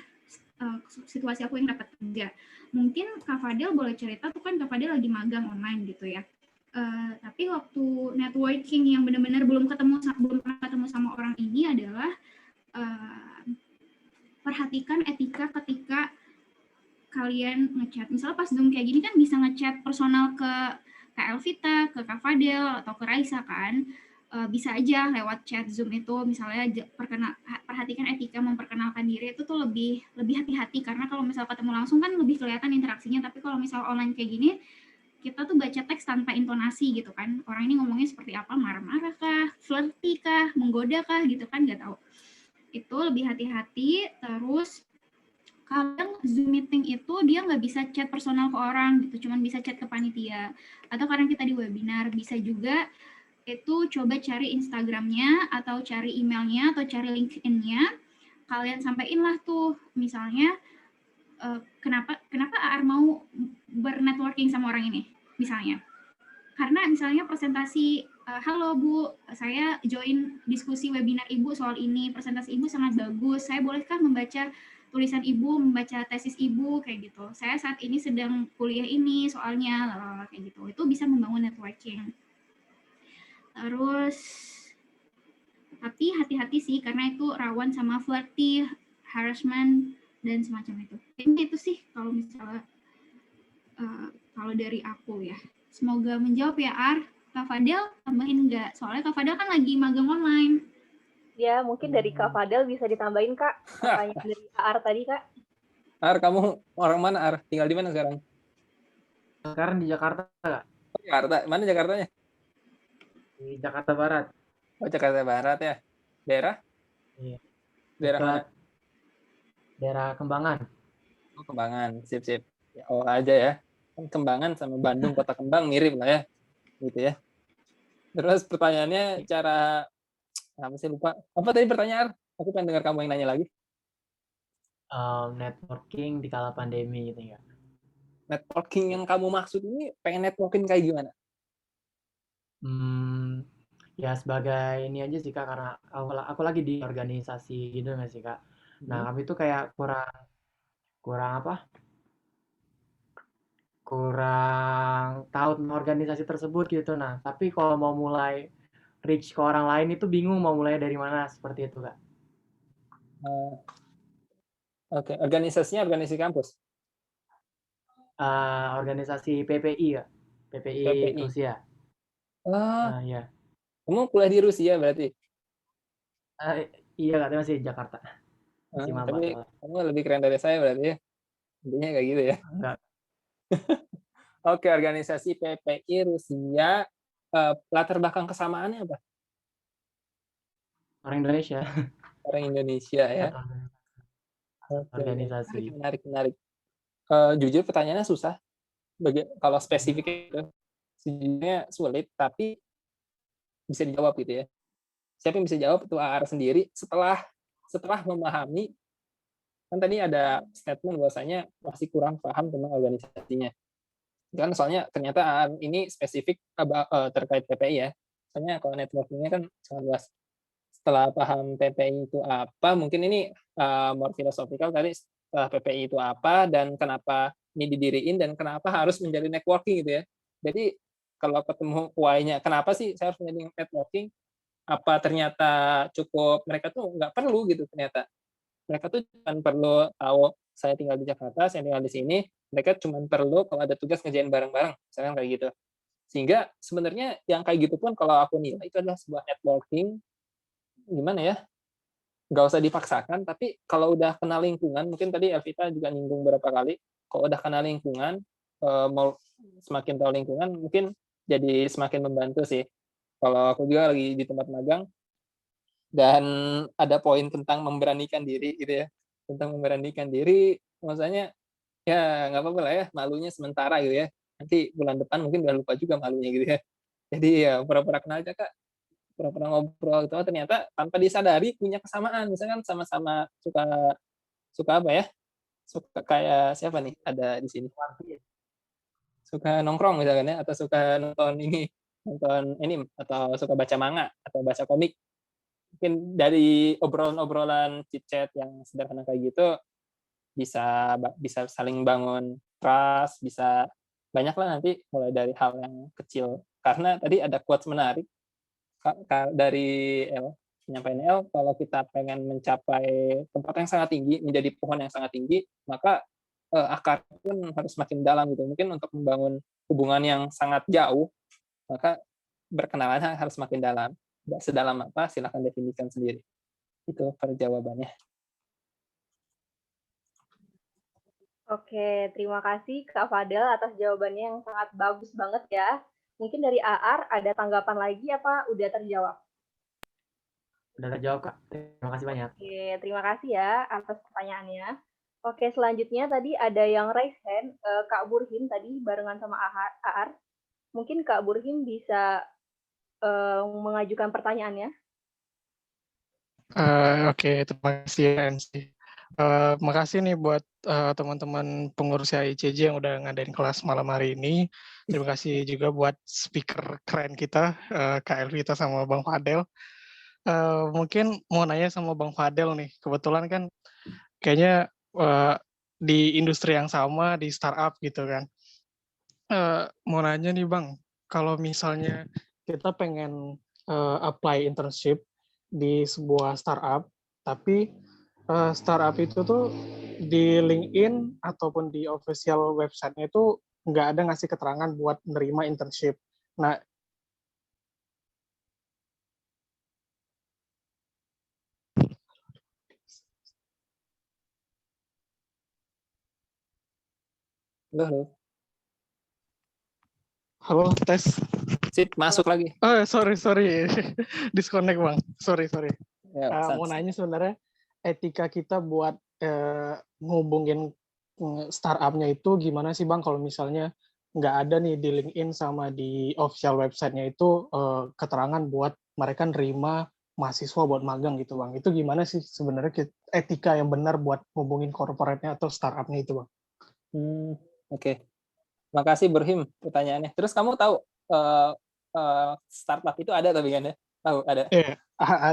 situasi aku yang dapat kerja, mungkin Kak Fadel boleh cerita tuh kan Kak Fadel lagi magang online gitu ya. Tapi waktu networking yang benar-benar belum pernah ketemu sama orang ini adalah perhatikan etika ketika kalian ngechat. Misalnya pas Zoom kayak gini kan bisa ngechat personal ke Kak Elvita, ke Kak Fadel, atau ke Raisa kan. Bisa aja lewat chat Zoom itu misalnya perhatikan etika memperkenalkan diri itu tuh lebih hati-hati karena kalau misalnya ketemu langsung kan lebih kelihatan interaksinya, tapi kalau misalnya online kayak gini kita tuh baca teks tanpa intonasi gitu kan. Orang ini ngomongnya seperti apa, marah-marah kah, flirty kah, menggoda kah gitu kan, nggak tahu. Itu lebih hati-hati. Terus kadang Zoom meeting itu dia nggak bisa chat personal ke orang gitu, cuman bisa chat ke panitia. Atau karena kita di webinar, bisa juga itu coba cari Instagramnya atau cari emailnya atau cari LinkedIn-nya. Kalian sampaikan lah tuh, misalnya kenapa Aar mau bernetworking sama orang ini, misalnya. Karena misalnya presentasi, halo Bu, saya join diskusi webinar Ibu soal ini, presentasi Ibu sangat bagus, saya bolehkah membaca tulisan Ibu, membaca tesis Ibu, kayak gitu. Saya saat ini sedang kuliah ini soalnya, kayak gitu. Itu bisa membangun networking. Terus, tapi hati-hati sih, karena itu rawan sama flirty, harassment, dan semacam itu. Kayaknya itu sih kalau misalnya kalau dari aku ya. Semoga menjawab ya, Ar. Kak Fadel tambahin nggak? Soalnya Kak Fadel kan lagi magang online. Ya, mungkin dari Kak Fadel bisa ditambahin, Kak. Pertanyaan dari AR tadi, Kak. Ar, kamu orang mana, Ar? Tinggal di mana sekarang? Sekarang di Jakarta, Kak. Oh, Jakarta. Mana Jakartanya? Di Jakarta Barat. Oh, Jakarta Barat ya. Daerah? Iya. Daerah mana? Dekat daerah Kembangan. Oh, Kembangan. Sip. Ya, oh aja ya. Kan Kembangan sama Bandung, Kota Kembang mirip lah ya. Gitu ya. Terus pertanyaannya cara apa sih, lupa. Apa tadi pertanyaan? Aku pengen dengar kamu yang nanya lagi. Networking di kala pandemi gitu ya. Networking yang kamu maksud ini pengen networking kayak gimana? Ya sebagai ini aja sih Kak, karena aku lagi di organisasi gitu nggak sih Kak. Nah kami tuh kayak kurang apa? Kurang tahu tentang organisasi tersebut gitu. Nah tapi kalau mau mulai reach ke orang lain itu bingung mau mulai dari mana, seperti itu Kak. Oke, organisasinya organisasi kampus. Organisasi PPI Kak, PPI PPI. Rusia. Ya. Kamu kuliah di Rusia berarti? Iya Kak, tapi masih di Jakarta. Masih maba Tapi soalnya. kamu lebih keren dari saya berarti ya. Intinya kayak gitu ya. Enggak. Oke, organisasi PPI Rusia. Latar belakang kesamaannya apa? Orang Indonesia. Orang Indonesia ya. Oke, Organisasi. menarik. Jujur pertanyaannya susah. Kalau spesifik itu sejujurnya sulit, tapi bisa dijawab gitu ya. Siapa yang bisa jawab itu AR sendiri setelah memahami, kan tadi ada statement bahwasanya masih kurang paham tentang organisasinya. Kan soalnya ternyata AR ini spesifik terkait PPI ya. Soalnya kalau networking-nya kan sangat luas. Setelah paham PPI itu apa, mungkin ini more philosophical tadi, setelah PPI itu apa dan kenapa ini didiriin dan kenapa harus menjadi networking gitu ya. Jadi kalau ketemu why-nya, kenapa sih saya harus menjadi networking? Apa ternyata cukup mereka tuh nggak perlu gitu ternyata. Mereka tuh cuma perlu tahu saya tinggal di Jakarta, saya tinggal di sini, mereka cuma perlu kalau ada tugas ngerjain bareng-bareng, misalkan kayak gitu. Sehingga sebenarnya yang kayak gitu pun kalau aku nilai itu adalah sebuah networking, gimana ya, nggak usah dipaksakan, tapi kalau udah kenal lingkungan, mungkin tadi Elvita juga nyinggung beberapa kali, kalau udah kenal lingkungan, mau semakin tahu lingkungan, mungkin jadi semakin membantu sih. Kalau aku juga lagi di tempat magang, dan ada poin tentang memberanikan diri gitu ya, tentang memberanikan diri, maksudnya ya nggak apa-apa lah ya, malunya sementara gitu ya, nanti bulan depan mungkin udah lupa juga malunya gitu ya. Jadi ya pura-pura kenal aja Kak, pura-pura ngobrol gitu, ternyata tanpa disadari punya kesamaan, misalkan sama-sama suka suka apa ya, suka kayak siapa nih ada di sini, suka nongkrong misalkan ya, atau suka nonton ini atau suka baca manga atau baca komik. Mungkin dari obrolan-obrolan chit-chat yang sederhana kayak gitu bisa saling bangun trust, bisa banyak lah nanti mulai dari hal yang kecil. Karena tadi ada quotes menarik dari penyampaian El, kalau kita pengen mencapai tempat yang sangat tinggi, menjadi pohon yang sangat tinggi, maka akar pun harus makin dalam gitu. Mungkin untuk membangun hubungan yang sangat jauh, maka berkenalan harus makin dalam. Sedalam apa, silakan definisikan sendiri. Itu perjawabannya. Oke, terima kasih Kak Fadel atas jawabannya yang sangat bagus banget ya. Mungkin dari AR ada tanggapan lagi apa udah terjawab? Udah terjawab Kak. Terima kasih banyak. Oke, terima kasih ya atas pertanyaannya. Oke, selanjutnya tadi ada yang raise hand, Kak Burhim tadi barengan sama AR. Mungkin Kak Burhim bisa mengajukan pertanyaannya. Oke, terima kasih ya MC. Makasih nih buat teman-teman pengurus ICJ yang udah ngadain kelas malam hari ini. Terima kasih juga buat speaker keren kita, Kak Elvita sama Bang Fadel. Mungkin mau nanya sama Bang Fadel nih, kebetulan kan kayaknya di industri yang sama, di startup gitu kan. Mau nanya nih Bang, kalau misalnya kita pengen apply internship di sebuah startup, tapi startup itu tuh di LinkedIn ataupun di official website-nya itu nggak ada ngasih keterangan buat nerima internship. Nah, Halo. halo, tes. Sip, masuk lagi. Oh, sorry. Disconnect, Bang. Sorry. Ya, Mau nanya sebenarnya, etika kita buat ngehubungin startup-nya itu gimana sih, Bang, kalau misalnya nggak ada nih di LinkedIn sama di official website-nya itu keterangan buat mereka nerima mahasiswa buat magang gitu, Bang. Itu gimana sih sebenarnya etika yang benar buat ngubungin corporate-nya atau startup-nya itu, Bang? Oke. Makasih Burhim pertanyaannya. Terus kamu tahu startup itu ada tapi kan ya? Tahu ada?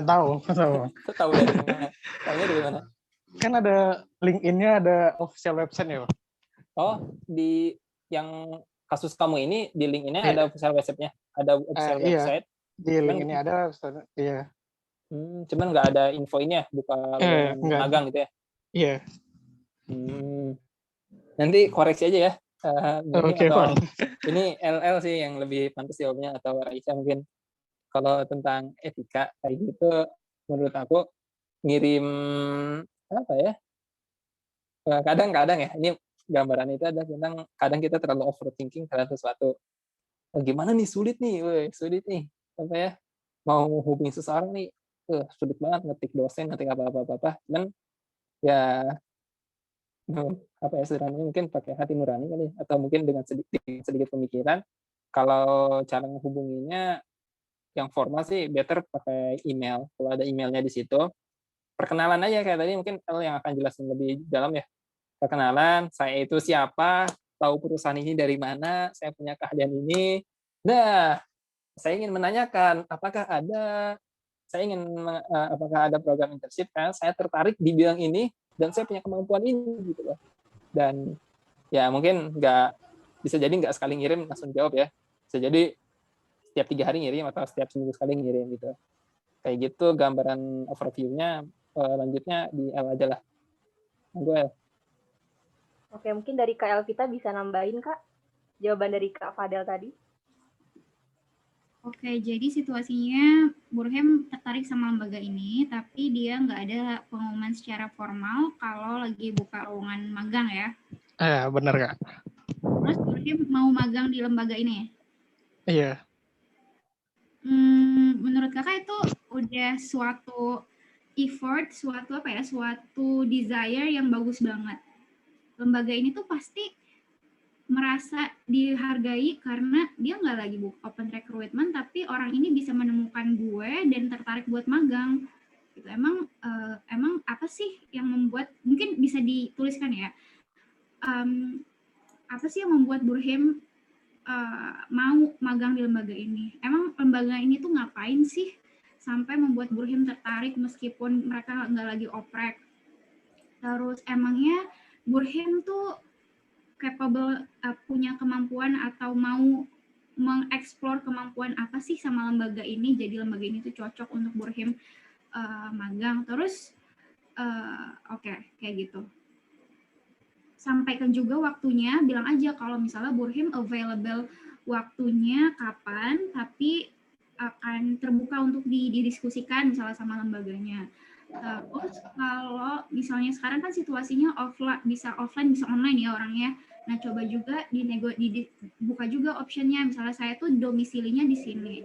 Tahu. Tahu dari mana? Tahunya dari mana? Kan ada LinkedIn-nya, ada official website-nya, Bang. Oh, di yang kasus kamu ini di LinkedIn-nya ada official website-nya, ada official website. Di LinkedIn-nya ada, iya. Cuman nggak ada info ini ya, buka lowongan magang gitu ya? Iya. Nanti koreksi aja ya. Oke, Bang. Ini LL sih yang lebih pantas jawabnya, atau Raisa mungkin. Kalau tentang etika kayak gitu, menurut aku ngirim apa ya? Kadang-kadang ya, ini gambaran itu ada tentang kadang kita terlalu overthinking terhadap sesuatu. Gimana nih, sulit nih, apa ya? Mau hubungi seseorang nih, sulit banget ngetik dosen, ngetik apa-apa. Cuman ya apa ya, sederhananya mungkin pakai hati nurani kali, atau mungkin dengan sedikit pemikiran. Kalau cara menghubunginya yang formal sih better pakai email. Kalau ada emailnya di situ, perkenalan aja kayak tadi, mungkin El yang akan jelasin lebih dalam ya. Perkenalan, saya itu siapa, tahu perusahaan ini dari mana, saya punya keahlian ini. Nah, saya ingin menanyakan apakah ada program internship, kan saya tertarik di bidang ini dan saya punya kemampuan ini gitu loh. Dan ya mungkin bisa jadi nggak sekali ngirim langsung jawab ya, bisa jadi setiap 3 hari ngirim atau setiap seminggu sekali ngirim gitu. Kayak gitu gambaran overview-nya. Lanjutnya di L aja lah. Gue. Oke, mungkin dari Kak Elvita bisa nambahin, Kak, jawaban dari Kak Fadel tadi. Oke, jadi situasinya Burhem tertarik sama lembaga ini, tapi dia nggak ada pengumuman secara formal kalau lagi buka lowongan magang ya. Benar, Kak. Terus Burhem mau magang di lembaga ini? Iya. Menurut kakak itu udah suatu effort, suatu desire yang bagus banget. Lembaga ini tuh pasti merasa dihargai karena dia nggak lagi open recruitment, tapi orang ini bisa menemukan gue dan tertarik buat magang. Gitu. Emang apa sih yang membuat, mungkin bisa dituliskan ya, apa sih yang membuat Burhem mau magang di lembaga ini? Emang lembaga ini tuh ngapain sih sampai membuat Burhem tertarik meskipun mereka nggak lagi oprek? Terus emangnya Burhem tuh capable, punya kemampuan atau mau mengeksplor kemampuan apa sih sama lembaga ini, jadi lembaga ini tuh cocok untuk Burhem magang. Terus oke, kayak gitu. Sampaikan juga waktunya, bilang aja kalau misalnya Burhem available waktunya kapan, tapi akan terbuka untuk didiskusikan misalnya sama lembaganya. Terus kalau misalnya sekarang kan situasinya bisa offline bisa online ya orangnya. Nah, coba juga dibuka juga optionnya, misalnya saya tuh domisilinya di sini.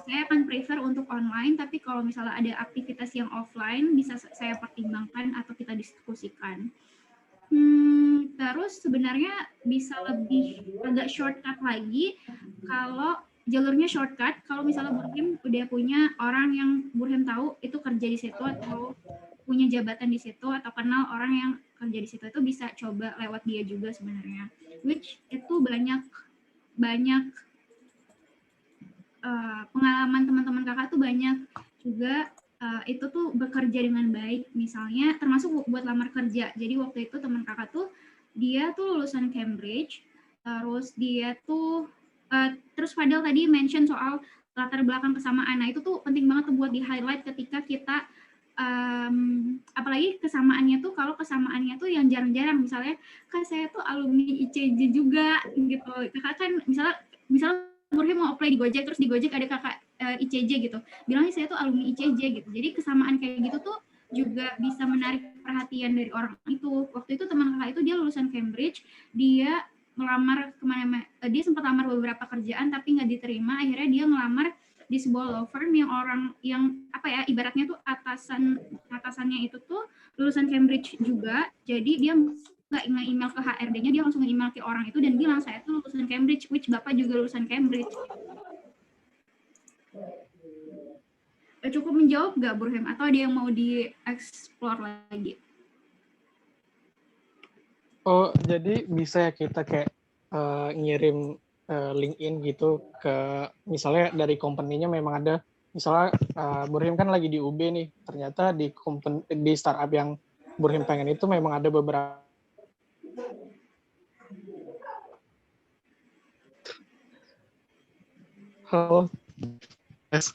Saya akan prefer untuk online, tapi kalau misalnya ada aktivitas yang offline bisa saya pertimbangkan atau kita diskusikan. Terus sebenarnya bisa lebih agak shortcut lagi kalau jalurnya shortcut. Kalau misalnya Burhem udah punya orang yang Burhem tahu itu kerja di situ atau punya jabatan di situ atau kenal orang yang kerja di situ, itu bisa coba lewat dia juga sebenarnya. Which itu banyak pengalaman teman-teman kakak tuh banyak juga itu tuh bekerja dengan baik, misalnya termasuk buat lamar kerja. Jadi waktu itu teman kakak tuh dia tuh lulusan Cambridge, terus dia tuh terus Fadel tadi mention soal latar belakang kesamaan. Nah, itu tuh penting banget tuh buat di highlight ketika kita apalagi kesamaannya tuh, kalau kesamaannya tuh yang jarang-jarang, misalnya kan saya tuh alumni ICJ juga gitu, kakak kan misalnya Burhi mau apply di Gojek, terus di Gojek ada kakak ICJ gitu, bilangnya saya tuh alumni ICJ gitu. Jadi kesamaan kayak gitu tuh juga bisa menarik perhatian dari orang itu. Waktu itu teman kakak itu dia lulusan Cambridge, dia melamar kemana, dia sempat lamar beberapa kerjaan tapi nggak diterima, akhirnya dia ngelamar di sebuah law firm yang orang yang apa ya, ibaratnya tuh atasannya itu tuh lulusan Cambridge juga, jadi dia nggak nge-email ke HRD-nya, dia langsung nge-email ke orang itu dan bilang saya tuh lulusan Cambridge, which bapak juga lulusan Cambridge. Cukup menjawab nggak Burhem, atau ada yang mau di-explore lagi? Oh, jadi bisa ya kita kayak ngirim LinkedIn gitu ke misalnya dari company-nya memang ada, misalnya Burhim kan lagi di UB nih, ternyata di startup yang Burhim pengen itu memang ada beberapa. Halo. Yes.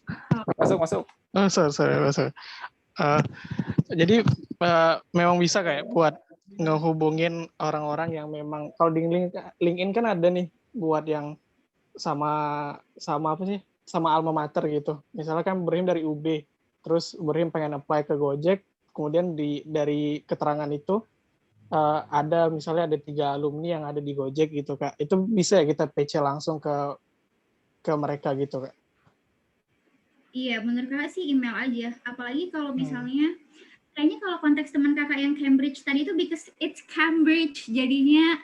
Masuk. Oh, sorry. Jadi memang bisa kayak buat ngehubungin orang-orang yang memang, kalau di LinkedIn kan ada nih buat yang sama apa sih, sama alma mater gitu. Misalnya kan Burhim dari UB, terus Burhim pengen apply ke Gojek, kemudian dari keterangan itu ada misalnya ada 3 alumni yang ada di Gojek gitu Kak. Itu bisa ya kita PC langsung ke mereka gitu Kak. Iya, menurut kakak sih email aja. Apalagi kalau misalnya, kayaknya kalau konteks teman kakak yang Cambridge tadi itu because it's Cambridge, jadinya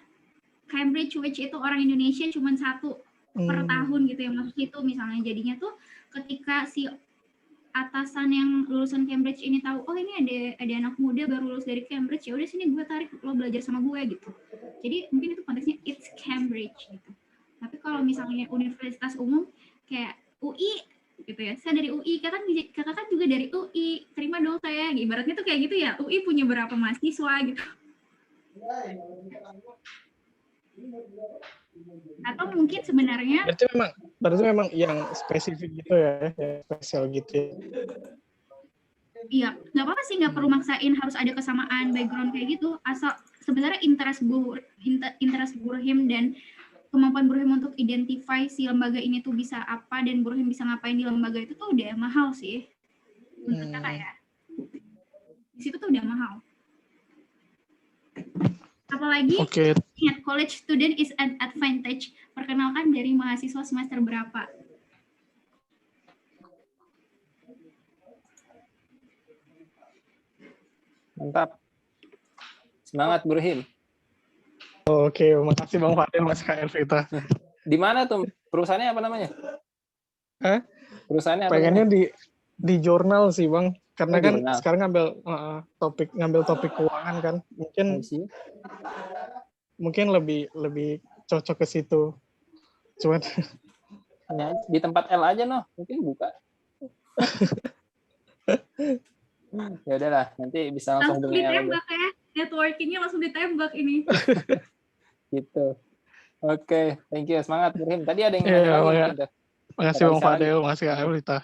Cambridge which itu orang Indonesia cuma 1 per tahun gitu yang masuk situ misalnya. Jadinya tuh ketika si atasan yang lulusan Cambridge ini tahu, oh ini ada anak muda baru lulus dari Cambridge, ya udah sini gue tarik lo belajar sama gue gitu. Jadi mungkin itu konteksnya it's Cambridge gitu. Tapi kalau misalnya universitas umum kayak UI gitu ya, saya dari UI, kakak kan juga dari UI, terima dong saya, ibaratnya tuh kayak gitu ya, UI punya berapa mahasiswa gitu. Atau mungkin sebenarnya berarti memang yang spesifik gitu ya, spesial gitu ya. Iya, nggak apa-apa sih, nggak perlu maksain harus ada kesamaan background kayak gitu, asal sebenarnya interest Burhim dan kemampuan Burhim untuk identify si lembaga ini tuh bisa apa dan Burhim bisa ngapain di lembaga itu tuh udah mahal sih menurut kakak ya. Di situ tuh udah mahal. Apalagi ingat, college student is an advantage. Perkenalkan dari mahasiswa semester berapa? Mantap. Semangat Burhim. Oke, makasih Bang Fadel, Mas Kak Elvita. Di mana tuh perusahaannya, apa namanya? Perusahaannya apa? Pengennya di jurnal sih Bang, karena kan jurnal. Sekarang ngambil topik keuangan kan, mungkin lebih cocok ke situ. Cuman di tempat L aja mungkin buka. Ya udahlah, nanti bisa langsung ditembak ya, networkingnya langsung ditembak ini. Gitu. Oke, thank you, semangat Burhim. Tadi ada yang nanya lagi. Makasih Bang Fadel, makasih Kak Elvita.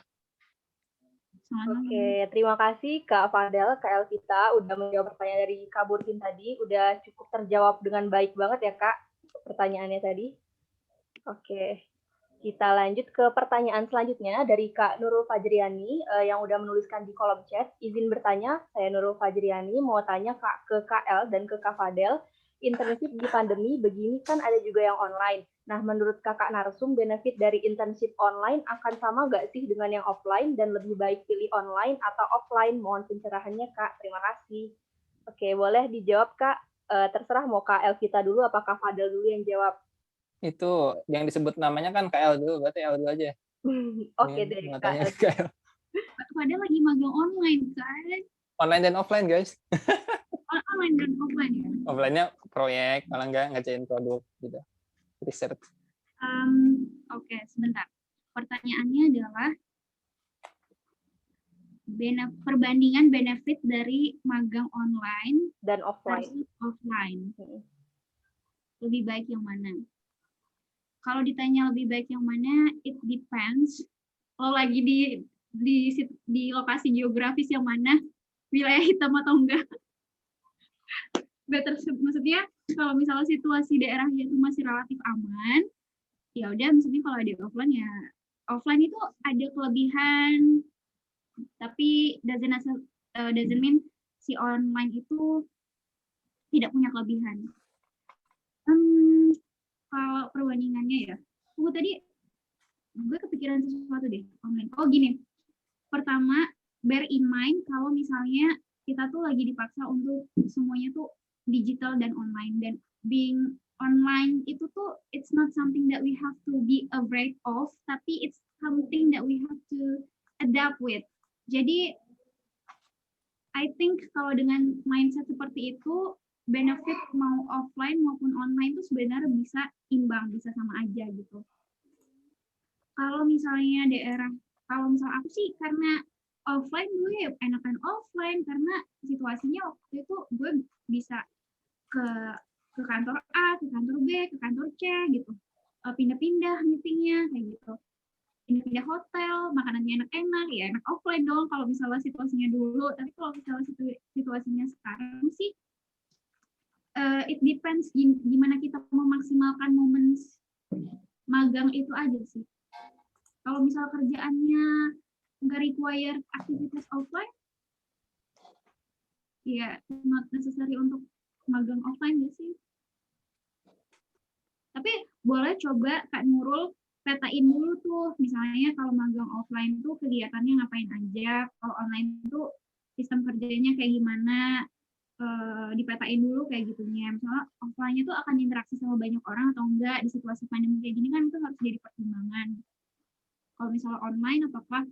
Oke, terima kasih Kak Fadel, Kak Elvita udah menjawab pertanyaan dari Kak Burhim tadi, udah cukup terjawab dengan baik banget ya Kak pertanyaannya tadi. Oke, kita lanjut ke pertanyaan selanjutnya dari Kak Nurul Fajriani yang udah menuliskan di kolom chat. Izin bertanya, saya Nurul Fajriani mau tanya ke KL dan ke Kak Fadel, internship di pandemi begini kan ada juga yang online. Nah, menurut Kakak Narsum, benefit dari internship online akan sama nggak sih dengan yang offline dan lebih baik pilih online atau offline? Mohon pencerahannya Kak, terima kasih. Oke, boleh dijawab Kak. Terserah mau Kak Elvita dulu apa Kak Fadel dulu yang jawab. Itu yang disebut namanya kan KL dulu, berarti L dulu aja. Oke, dari KL. Fadel lagi magang online kan? Online dan offline guys. Online dan offline ya? Offline-nya proyek, malah ngerjain produk gitu. Research. Oke, sebentar. Pertanyaannya adalah perbandingan benefit dari magang online dan offline. Lebih baik yang mana? Kalau ditanya lebih baik yang mana, it depends. Kalau lagi di lokasi geografis yang mana, wilayah hitam atau enggak. Maksudnya kalau misalnya situasi daerahnya itu masih relatif aman, ya udah maksudnya kalau ada offline ya offline itu ada kelebihan, tapi doesn't mean si online itu tidak punya kelebihan. Kalau perbandingannya ya, tadi gue kepikiran sesuatu deh online. Oh gini, pertama bear in mind kalau misalnya kita tuh lagi dipaksa untuk semuanya tuh digital dan online, dan being online itu tuh it's not something that we have to be afraid of, tapi it's something that we have to adapt with. Jadi I think kalau dengan mindset seperti itu, benefit mau offline maupun online itu sebenarnya bisa imbang, bisa sama aja gitu. Kalau misalnya kalau misalnya aku sih karena offline dulu ya enakan offline, karena situasinya waktu itu gue bisa ke kantor A, ke kantor B, ke kantor C gitu. Pindah-pindah meetingnya kayak gitu. Pindah-pindah hotel, makanannya enak-enak, ya enak offline dong kalau misalnya situasinya dulu. Tapi kalau misalnya situasinya sekarang sih, it depends gimana kita memaksimalkan momen magang itu aja sih. Kalau misalnya kerjaannya nggak require aktivitas offline, ya not necessary untuk magang offline ya sih. Tapi boleh coba Kak Nurul petain dulu tuh, misalnya kalau magang offline tuh kegiatannya ngapain aja, kalau online tuh sistem kerjanya kayak gimana, dipetain dulu kayak gitunya. Misalnya offline-nya tuh akan interaksi sama banyak orang atau enggak, di situasi pandemi kayak gini kan itu harus jadi pertimbangan. Kalau misalnya online, apakah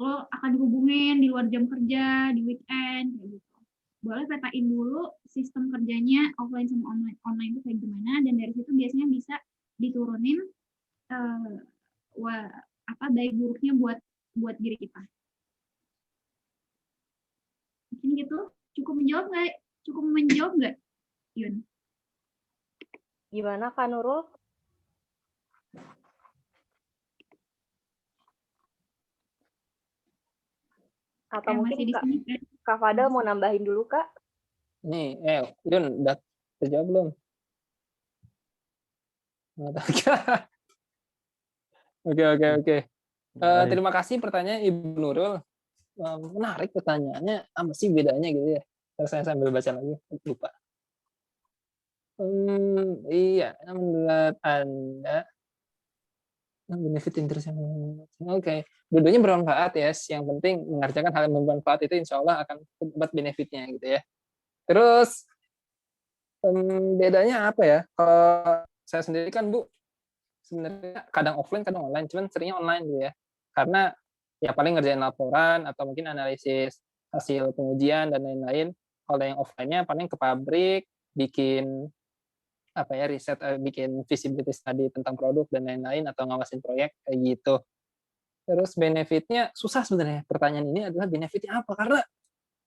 lo akan dihubungin di luar jam kerja, di weekend, kayak gitu. Boleh petain dulu sistem kerjanya offline sama online itu kayak gimana, dan dari situ biasanya bisa diturunin baik buruknya buat diri kita. Mungkin gitu. Cukup menjawab nggak, Yun? Gimana Kak Nurul? Atau mungkin Kak Fadel mau nambahin dulu, Kak? Nih, Yun, udah terjawab belum? Oke. Terima kasih pertanyaan Ibu Nurul. Menarik pertanyaannya, apa sih bedanya gitu ya? Terus saya sambil baca lagi, lupa. Iya, menurut Anda, benefit interest yang oke. Dua-duanya bermanfaat ya. Yang penting mengerjakan hal yang bermanfaat itu insya Allah akan dapat benefitnya gitu ya. Terus bedanya apa ya? Kalau saya sendiri kan Bu, sebenarnya kadang offline kadang online, cuman seringnya online gitu ya. Karena ya paling ngerjain laporan atau mungkin analisis hasil pengujian dan lain-lain. Kalau yang offline-nya paling ke pabrik, bikin riset, bikin visibility study tentang produk dan lain-lain, atau ngawasin proyek kayak gitu. Terus benefitnya susah sebenarnya. Pertanyaan ini adalah benefitnya apa? Karena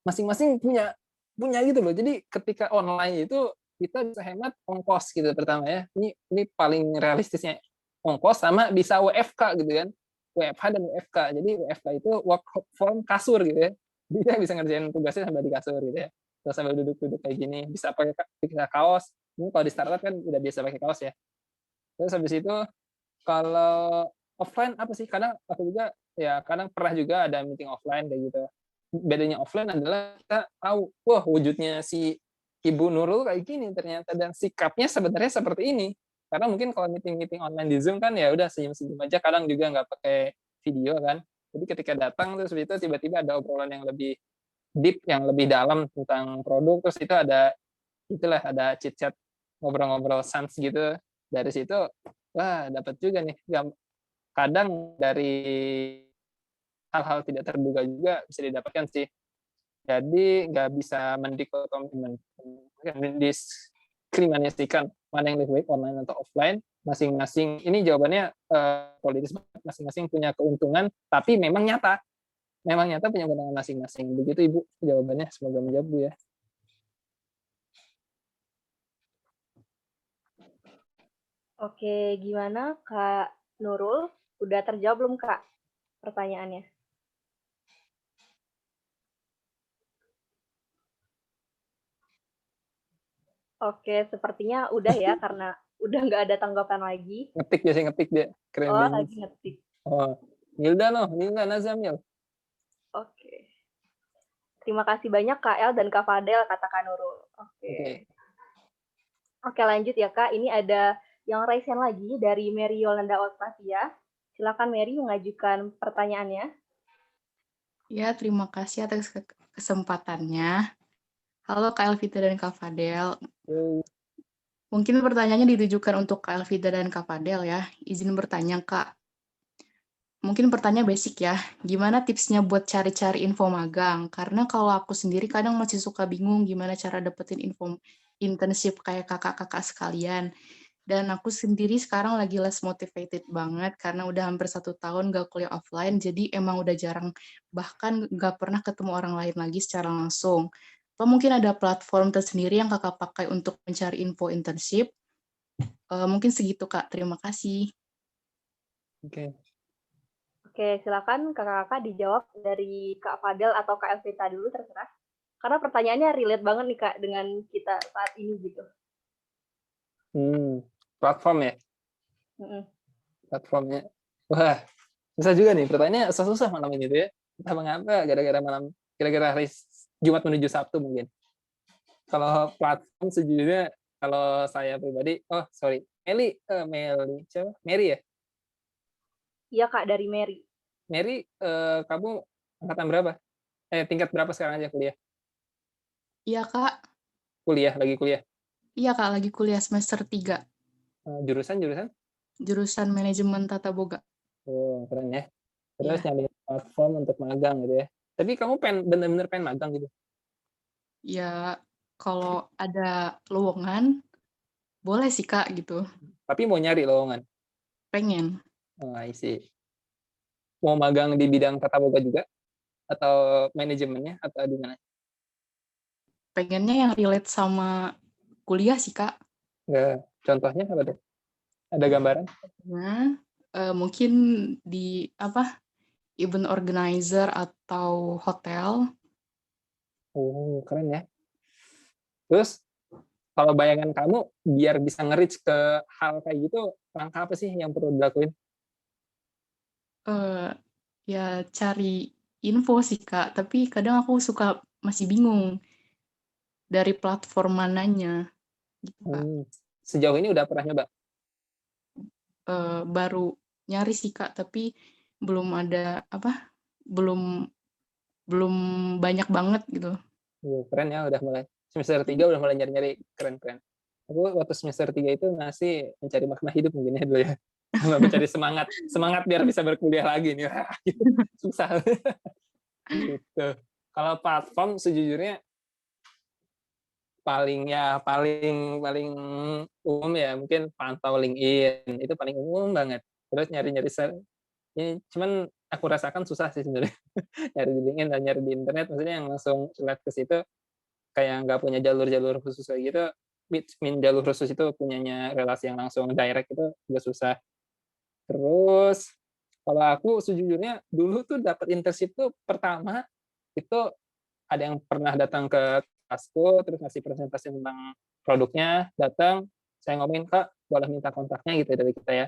masing-masing punya gitu loh. Jadi ketika online itu kita bisa hemat ongkos gitu pertama ya. Ini paling realistisnya, ongkos sama bisa WFK gitu kan. WFH dan WFK. Jadi WFK itu work from kasur gitu ya. Dia bisa ngerjain tugasnya sambil di kasur gitu ya. Terus sambil duduk-duduk kayak gini, bisa pakai kaos. Ini kalau di startup kan udah biasa pakai kaos ya. Terus habis itu kalau offline apa sih? Kadang aku juga ya kadang pernah juga ada meeting offline kayak gitu. Bedanya offline adalah kita tahu, wah wujudnya si Ibu Nurul kayak gini ternyata, dan sikapnya sebenarnya seperti ini. Karena mungkin kalau meeting online di Zoom kan ya udah senyum-senyum aja, kadang juga nggak pakai video kan. Jadi ketika datang terus itu tiba-tiba ada obrolan yang lebih deep, yang lebih dalam tentang produk, terus itu ada chit-chat, ngobrol-ngobrol sans gitu. Dari situ wah dapat juga nih, kadang dari hal-hal tidak terduga juga bisa didapatkan sih. Jadi nggak bisa mendiskriminasikan mana yang lebih baik online atau offline. Masing-masing ini jawabannya politis banget, masing-masing punya keuntungan, tapi memang nyata punya keuntungan masing-masing. Begitu Ibu jawabannya, semoga menjawab Bu ya. Oke, gimana Kak Nurul? Udah terjawab belum Kak pertanyaannya? Oke, sepertinya udah ya karena udah nggak ada tanggapan lagi. Ngetik biasanya ngetik dia. Keren Oh, banget. lagi ngetik. Oh, Nilda Nazamil. Oke. Terima kasih banyak Kak El dan Kak Fadel, kata Kak Nurul. Oke. Oke, lanjut ya Kak. Ini ada yang raise hand lagi dari Mary Yolanda Octavia. Silakan Mary mengajukan pertanyaannya. Ya, terima kasih atas kesempatannya. Halo Kak Elvita dan Kak Fadel. Mungkin pertanyaannya ditujukan untuk Kak Elvita dan Kak Fadel ya. Izin bertanya Kak. Mungkin pertanyaan basic ya. Gimana tipsnya buat cari-cari info magang? Karena kalau aku sendiri kadang masih suka bingung gimana cara dapetin info internship kayak kakak-kakak sekalian. Dan aku sendiri sekarang lagi less motivated banget karena udah hampir 1 tahun gak kuliah offline, jadi emang udah jarang, bahkan gak pernah ketemu orang lain lagi secara langsung. Atau mungkin ada platform tersendiri yang kakak pakai untuk mencari info internship? Mungkin segitu Kak, terima kasih. Oke. Oke, silakan kakak-kakak dijawab dari Kak Fadel atau Kak Elvita dulu, terserah. Karena pertanyaannya relate banget nih Kak dengan kita saat ini gitu. Platform ya? Mm-mm. Platformnya. Wah, susah juga nih. Pertanyaannya susah malam ini tuh ya. Entah mengapa, gara-gara hari Jumat menuju Sabtu mungkin. Kalau platform sejujurnya, kalau saya pribadi, Meli, siapa? Mary ya? Iya Kak, dari Mary. Mary, kamu angkatan berapa? Tingkat berapa sekarang aja kuliah? Iya Kak, Lagi kuliah. iya Kak, lagi kuliah semester 3, Jurusan? jurusan manajemen tata boga. Oh, keren ya. Terus Iya, nyari platform untuk magang gitu ya. Tapi kamu bener-bener pengen magang gitu? ya kalau ada lowongan, boleh sih Kak gitu, Tapi mau nyari lowongan? pengen. Oh, I see. Mau magang di bidang tata boga juga? Atau manajemennya? Atau di mana? Pengennya yang relate sama kuliah sih Kak. Nggak, contohnya apa tuh? Ada gambaran? Nah, mungkin di event organizer atau hotel. Oh, keren ya. Terus, kalau bayangan kamu, biar bisa nge-reach ke hal kayak gitu, langkah apa sih yang perlu dilakuin? Ya cari info sih Kak, tapi kadang aku suka masih bingung dari platform mananya gitu Kak. Sejauh ini udah pernah nyoba? Baru nyari sih Kak, tapi belum ada belum belum banyak banget gitu. Keren ya, udah mulai. Semester 3 udah mulai nyari-nyari, keren-keren. Aku waktu semester 3 itu masih mencari makna hidup mungkin ya dulu ya. Mencari semangat biar bisa berkuliah lagi nih. Susah. Gitu. Kalau platform sejujurnya paling umum ya mungkin pantau LinkedIn, itu paling umum banget. Terus nyari-nyari ini cuman aku rasakan susah sih sebenarnya. Nyari di LinkedIn dan nyari di internet, maksudnya yang langsung lihat ke situ kayak nggak punya jalur-jalur khusus kayak gitu. Jalur khusus itu punyanya relasi yang langsung direct itu juga susah. Terus kalau aku sejujurnya dulu tuh dapat internship tuh pertama itu ada yang pernah datang ke kelasku terus ngasih presentasi tentang produknya, datang saya ngomongin Kak boleh minta kontaknya gitu dari kita ya.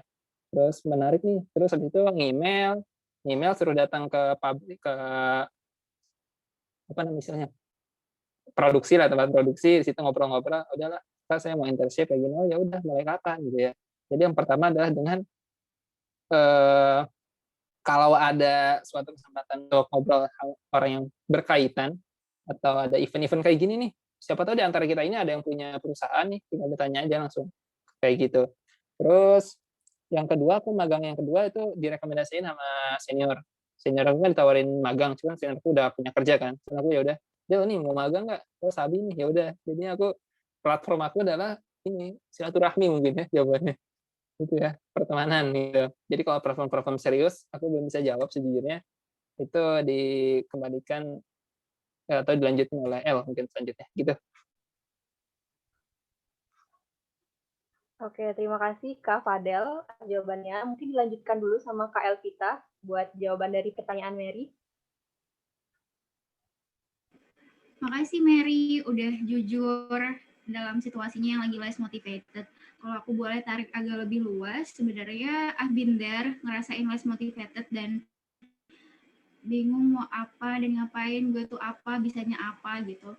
Terus menarik nih, terus habis itu email suruh datang ke pabrik, ke apa namanya misalnya produksi lah, tempat produksi, di situ ngobrol-ngobrol, udahlah Kak saya mau internship kayak gini, oh ya udah mulai kapan gitu ya. Jadi yang pertama adalah dengan eh, kalau ada suatu kesempatan untuk ngobrol orang yang berkaitan atau ada event-event kayak gini nih, siapa tahu di antara kita ini ada yang punya perusahaan nih, tinggal bertanya aja langsung kayak gitu. Terus yang kedua, aku magang yang kedua itu direkomendasiin sama senior. Senior aku kan ditawarin magang, cuman senior aku udah punya kerja kan. Terus aku ya udah, Del nih mau magang nggak? Oh Sabi nih, ya udah. Jadi aku platform aku adalah ini silaturahmi mungkin ya jawabannya itu ya pertemanan gitu. Jadi kalau platform-platform serius aku belum bisa jawab sejujurnya, itu dikembalikan atau dilanjutin oleh L mungkin selanjutnya gitu. Oke, terima kasih Kak Fadel jawabannya. Mungkin dilanjutkan dulu sama Kak Elvita buat jawaban dari pertanyaan Mary. Makasih Mary udah jujur dalam situasinya yang lagi less motivated. Kalau aku boleh tarik agak lebih luas, sebenarnya I've been there, ngerasain less motivated dan bingung mau apa dan ngapain, gue tuh apa, bisanya apa gitu.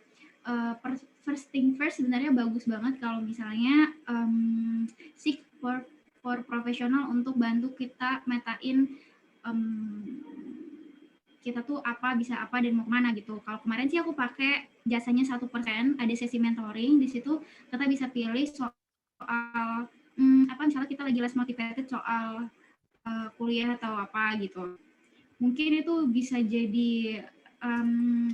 First thing first, sebenarnya bagus banget kalau misalnya seek for profesional untuk bantu kita metain kita tuh apa, bisa apa, dan mau kemana gitu. Kalau kemarin sih aku pakai jasanya 1%, ada sesi mentoring, di situ kita bisa pilih soal apa, misalnya kita lagi less motivated soal kuliah atau apa gitu. Mungkin itu bisa jadi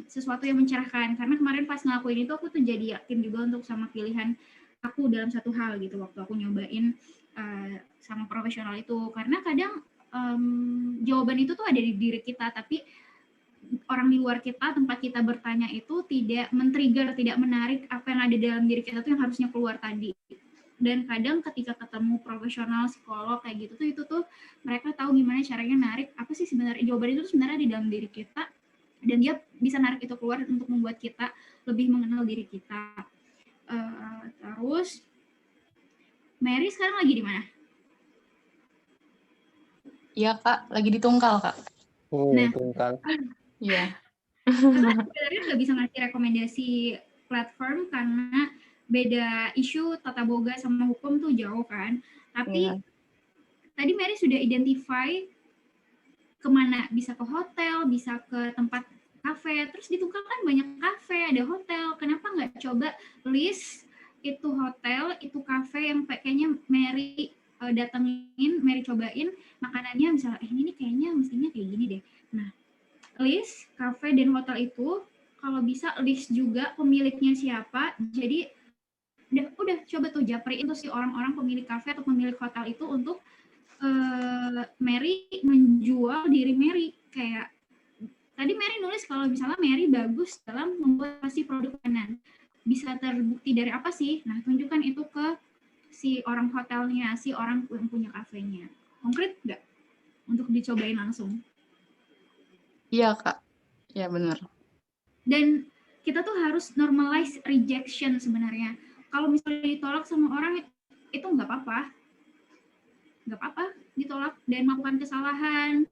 sesuatu yang mencerahkan, karena kemarin pas ngelakuin itu aku tuh jadi yakin juga untuk sama pilihan aku dalam satu hal gitu waktu aku nyobain sama profesional itu. Karena kadang jawaban itu tuh ada di diri kita, tapi orang di luar kita, tempat kita bertanya itu tidak men-trigger, tidak menarik apa yang ada dalam diri kita tuh yang harusnya keluar tadi. Dan kadang ketika ketemu profesional, psikolog kayak gitu tuh, itu tuh mereka tahu gimana caranya narik apa sih sebenarnya jawaban itu tuh sebenarnya di dalam diri kita, dan dia bisa narik itu keluar untuk membuat kita lebih mengenal diri kita. Terus Mary sekarang lagi di mana? Iya Kak, lagi di Tungkal Kak. Nah, Tungkal. Iya. karena sebenarnya nggak bisa ngasih rekomendasi platform karena beda isu tata boga sama hukum tuh jauh kan. Tapi tadi Mary sudah identify kemana, bisa ke hotel, bisa ke tempat kafe. Terus di Tungkal kan banyak kafe, ada hotel. Kenapa nggak coba list itu hotel, itu kafe yang kayaknya Mary datengin, Mary cobain makanannya, misalnya ini nih kayaknya mestinya kayak gini deh. Nah, list kafe dan hotel itu kalau bisa list juga pemiliknya siapa. Jadi udah coba tuh japriin tuh si orang-orang pemilik kafe atau pemilik hotel itu untuk Mary menjual diri Mary. Kayak tadi Mary nulis kalau misalnya Mary bagus dalam membuat pasti produk makanan, bisa terbukti dari apa sih? Nah, tunjukkan itu ke si orang hotelnya, si orang yang punya kafenya. Konkret nggak untuk dicobain langsung? Iya Kak, iya benar. Dan kita tuh harus normalize rejection sebenarnya. Kalau misalnya ditolak sama orang, itu nggak apa-apa. Nggak apa-apa ditolak dan melakukan kesalahan.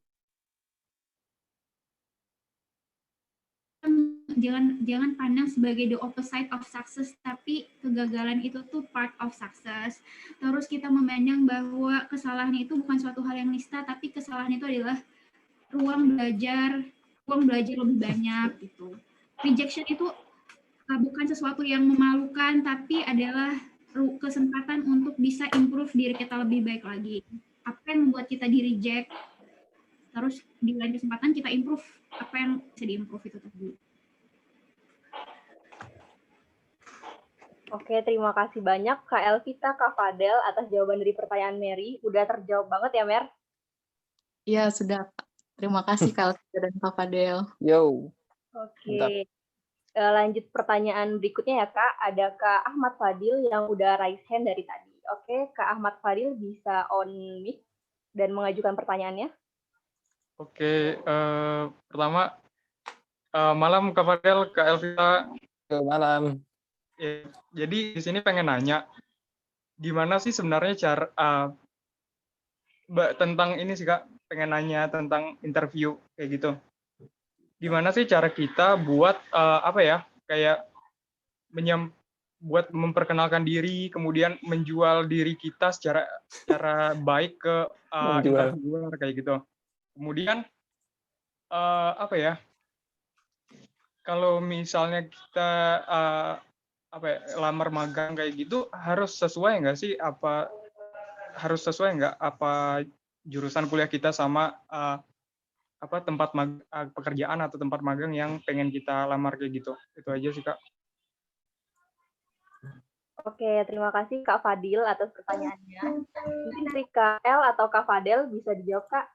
Jangan pandang sebagai the opposite of success, tapi kegagalan itu tuh part of success. Terus kita memandang bahwa kesalahan itu bukan suatu hal yang nista, tapi kesalahan itu adalah ruang belajar lebih banyak gitu. Rejection itu bukan sesuatu yang memalukan, tapi adalah kesempatan untuk bisa improve diri kita lebih baik lagi. Apa yang membuat kita di-reject, terus di lain kesempatan kita improve apa yang bisa di-improve itu tadi. Oke, terima kasih banyak Kak Elvita, Kak Fadel atas jawaban dari pertanyaan Mary. Udah terjawab banget ya, Mer? Iya sudah Kak. Terima kasih Kak Elvita dan Kak Fadel. Yo. Oke. Lanjut pertanyaan berikutnya ya Kak. Ada Kak Ahmad Fadil yang udah raise hand dari tadi. Oke, Kak Ahmad Fadil bisa on mic dan mengajukan pertanyaannya. Oke, pertama malam Kak Fadel, Kak Elvita. Malam. Jadi di sini pengen nanya, gimana sih sebenarnya cara tentang ini sih Kak, pengen nanya tentang interview kayak gitu. Gimana sih cara kita buat kayak buat memperkenalkan diri, kemudian menjual diri kita secara baik ke interviewer kayak gitu. Kemudian kalau misalnya kita lamar magang kayak gitu, harus sesuai nggak sih apa jurusan kuliah kita sama tempat pekerjaan atau tempat magang yang pengen kita lamar kayak gitu. Itu aja sih Kak. Oke, terima kasih Kak Fadil atas pertanyaannya. Mungkin dari Kak El atau Kak Fadel bisa dijawab Kak.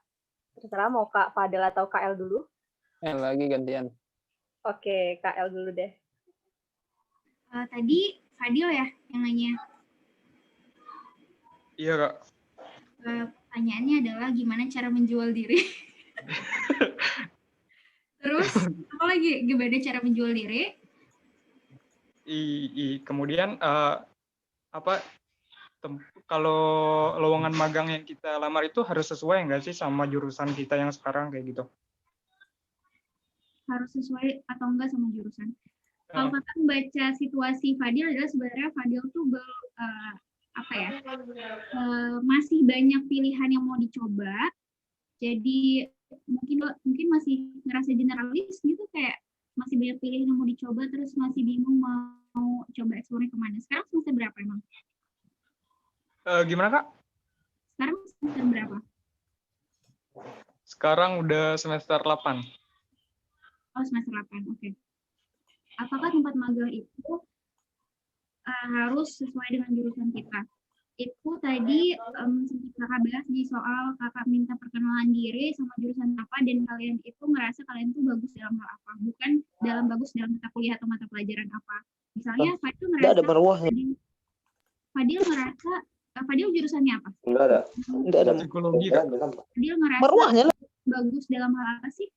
Terserah mau Kak Fadel atau Kak El dulu. Lagi gantian. Oke, Kak El dulu deh. Tadi Fadil ya yang nanya. Iya Kak. Pertanyaannya adalah gimana cara menjual diri. Terus apa lagi? Gimana cara menjual diri? Kemudian kalau lowongan magang yang kita lamar itu harus sesuai nggak sih sama jurusan kita yang sekarang kayak gitu? Harus sesuai atau enggak sama jurusan. Kalau kakak membaca situasi Fadil adalah sebenarnya Fadil tuh masih banyak pilihan yang mau dicoba. Jadi mungkin masih ngerasa generalis gitu, kayak masih banyak pilihan yang mau dicoba, terus masih bingung mau coba eksplornya kemana. Sekarang semester berapa emang? Gimana Kak? Sekarang semester berapa? Sekarang udah semester 8. Oh, semester 8, oke. Apakah tempat magang itu harus sesuai dengan jurusan kita? Itu tadi sempat kakak bahas di soal kakak minta perkenalan diri sama jurusan apa, dan kalian itu ngerasa kalian tuh bagus dalam hal apa, bukan bagus dalam mata kuliah atau mata pelajaran apa. Misalnya Fadil jurusannya apa? Enggak ada. Psikologi. Fadil ngerasa bagus dalam hal apa sih?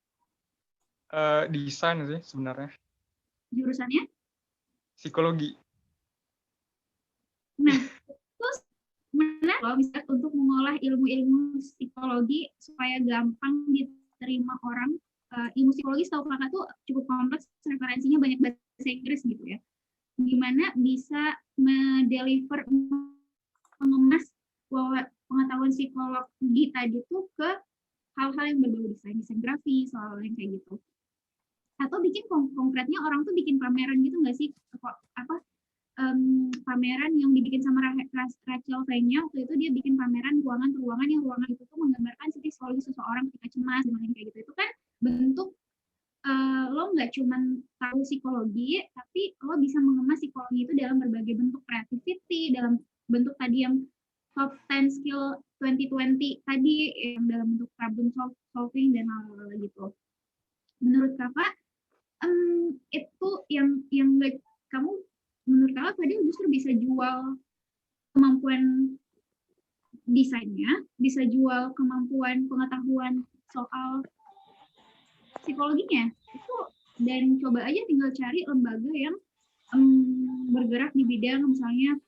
Desain sih sebenarnya. Jurusannya? Psikologi. Nah, terus menarik loh bisa untuk mengolah ilmu-ilmu psikologi supaya gampang diterima orang. Ilmu psikologi setahu kakak tuh cukup kompleks, referensinya banyak bahasa Inggris gitu ya. Gimana bisa mendeliver, mengemas pengetahuan psikologi tadi tuh ke hal-hal yang berbau desain grafis, soal yang kayak gitu. Atau bikin konkretnya orang tuh bikin pameran gitu nggak sih? Pameran yang dibikin sama Rachel Fenya, waktu itu dia bikin pameran ruangan yang ruangan itu tuh menggambarkan psikologi seseorang ketika cemas dan kayak gitu. Itu kan bentuk lo nggak cuma tahu psikologi, tapi lo bisa mengemas psikologi itu dalam berbagai bentuk creativity, dalam bentuk tadi yang top 10 skill 2020 tadi, yang dalam bentuk problem solving dan hal-hal gitu. Menurut kakak itu yang kamu, menurut kakak Fadil justru bisa jual kemampuan desainnya, bisa jual kemampuan pengetahuan soal psikologinya itu, dan coba aja tinggal cari lembaga yang bergerak di bidang misalnya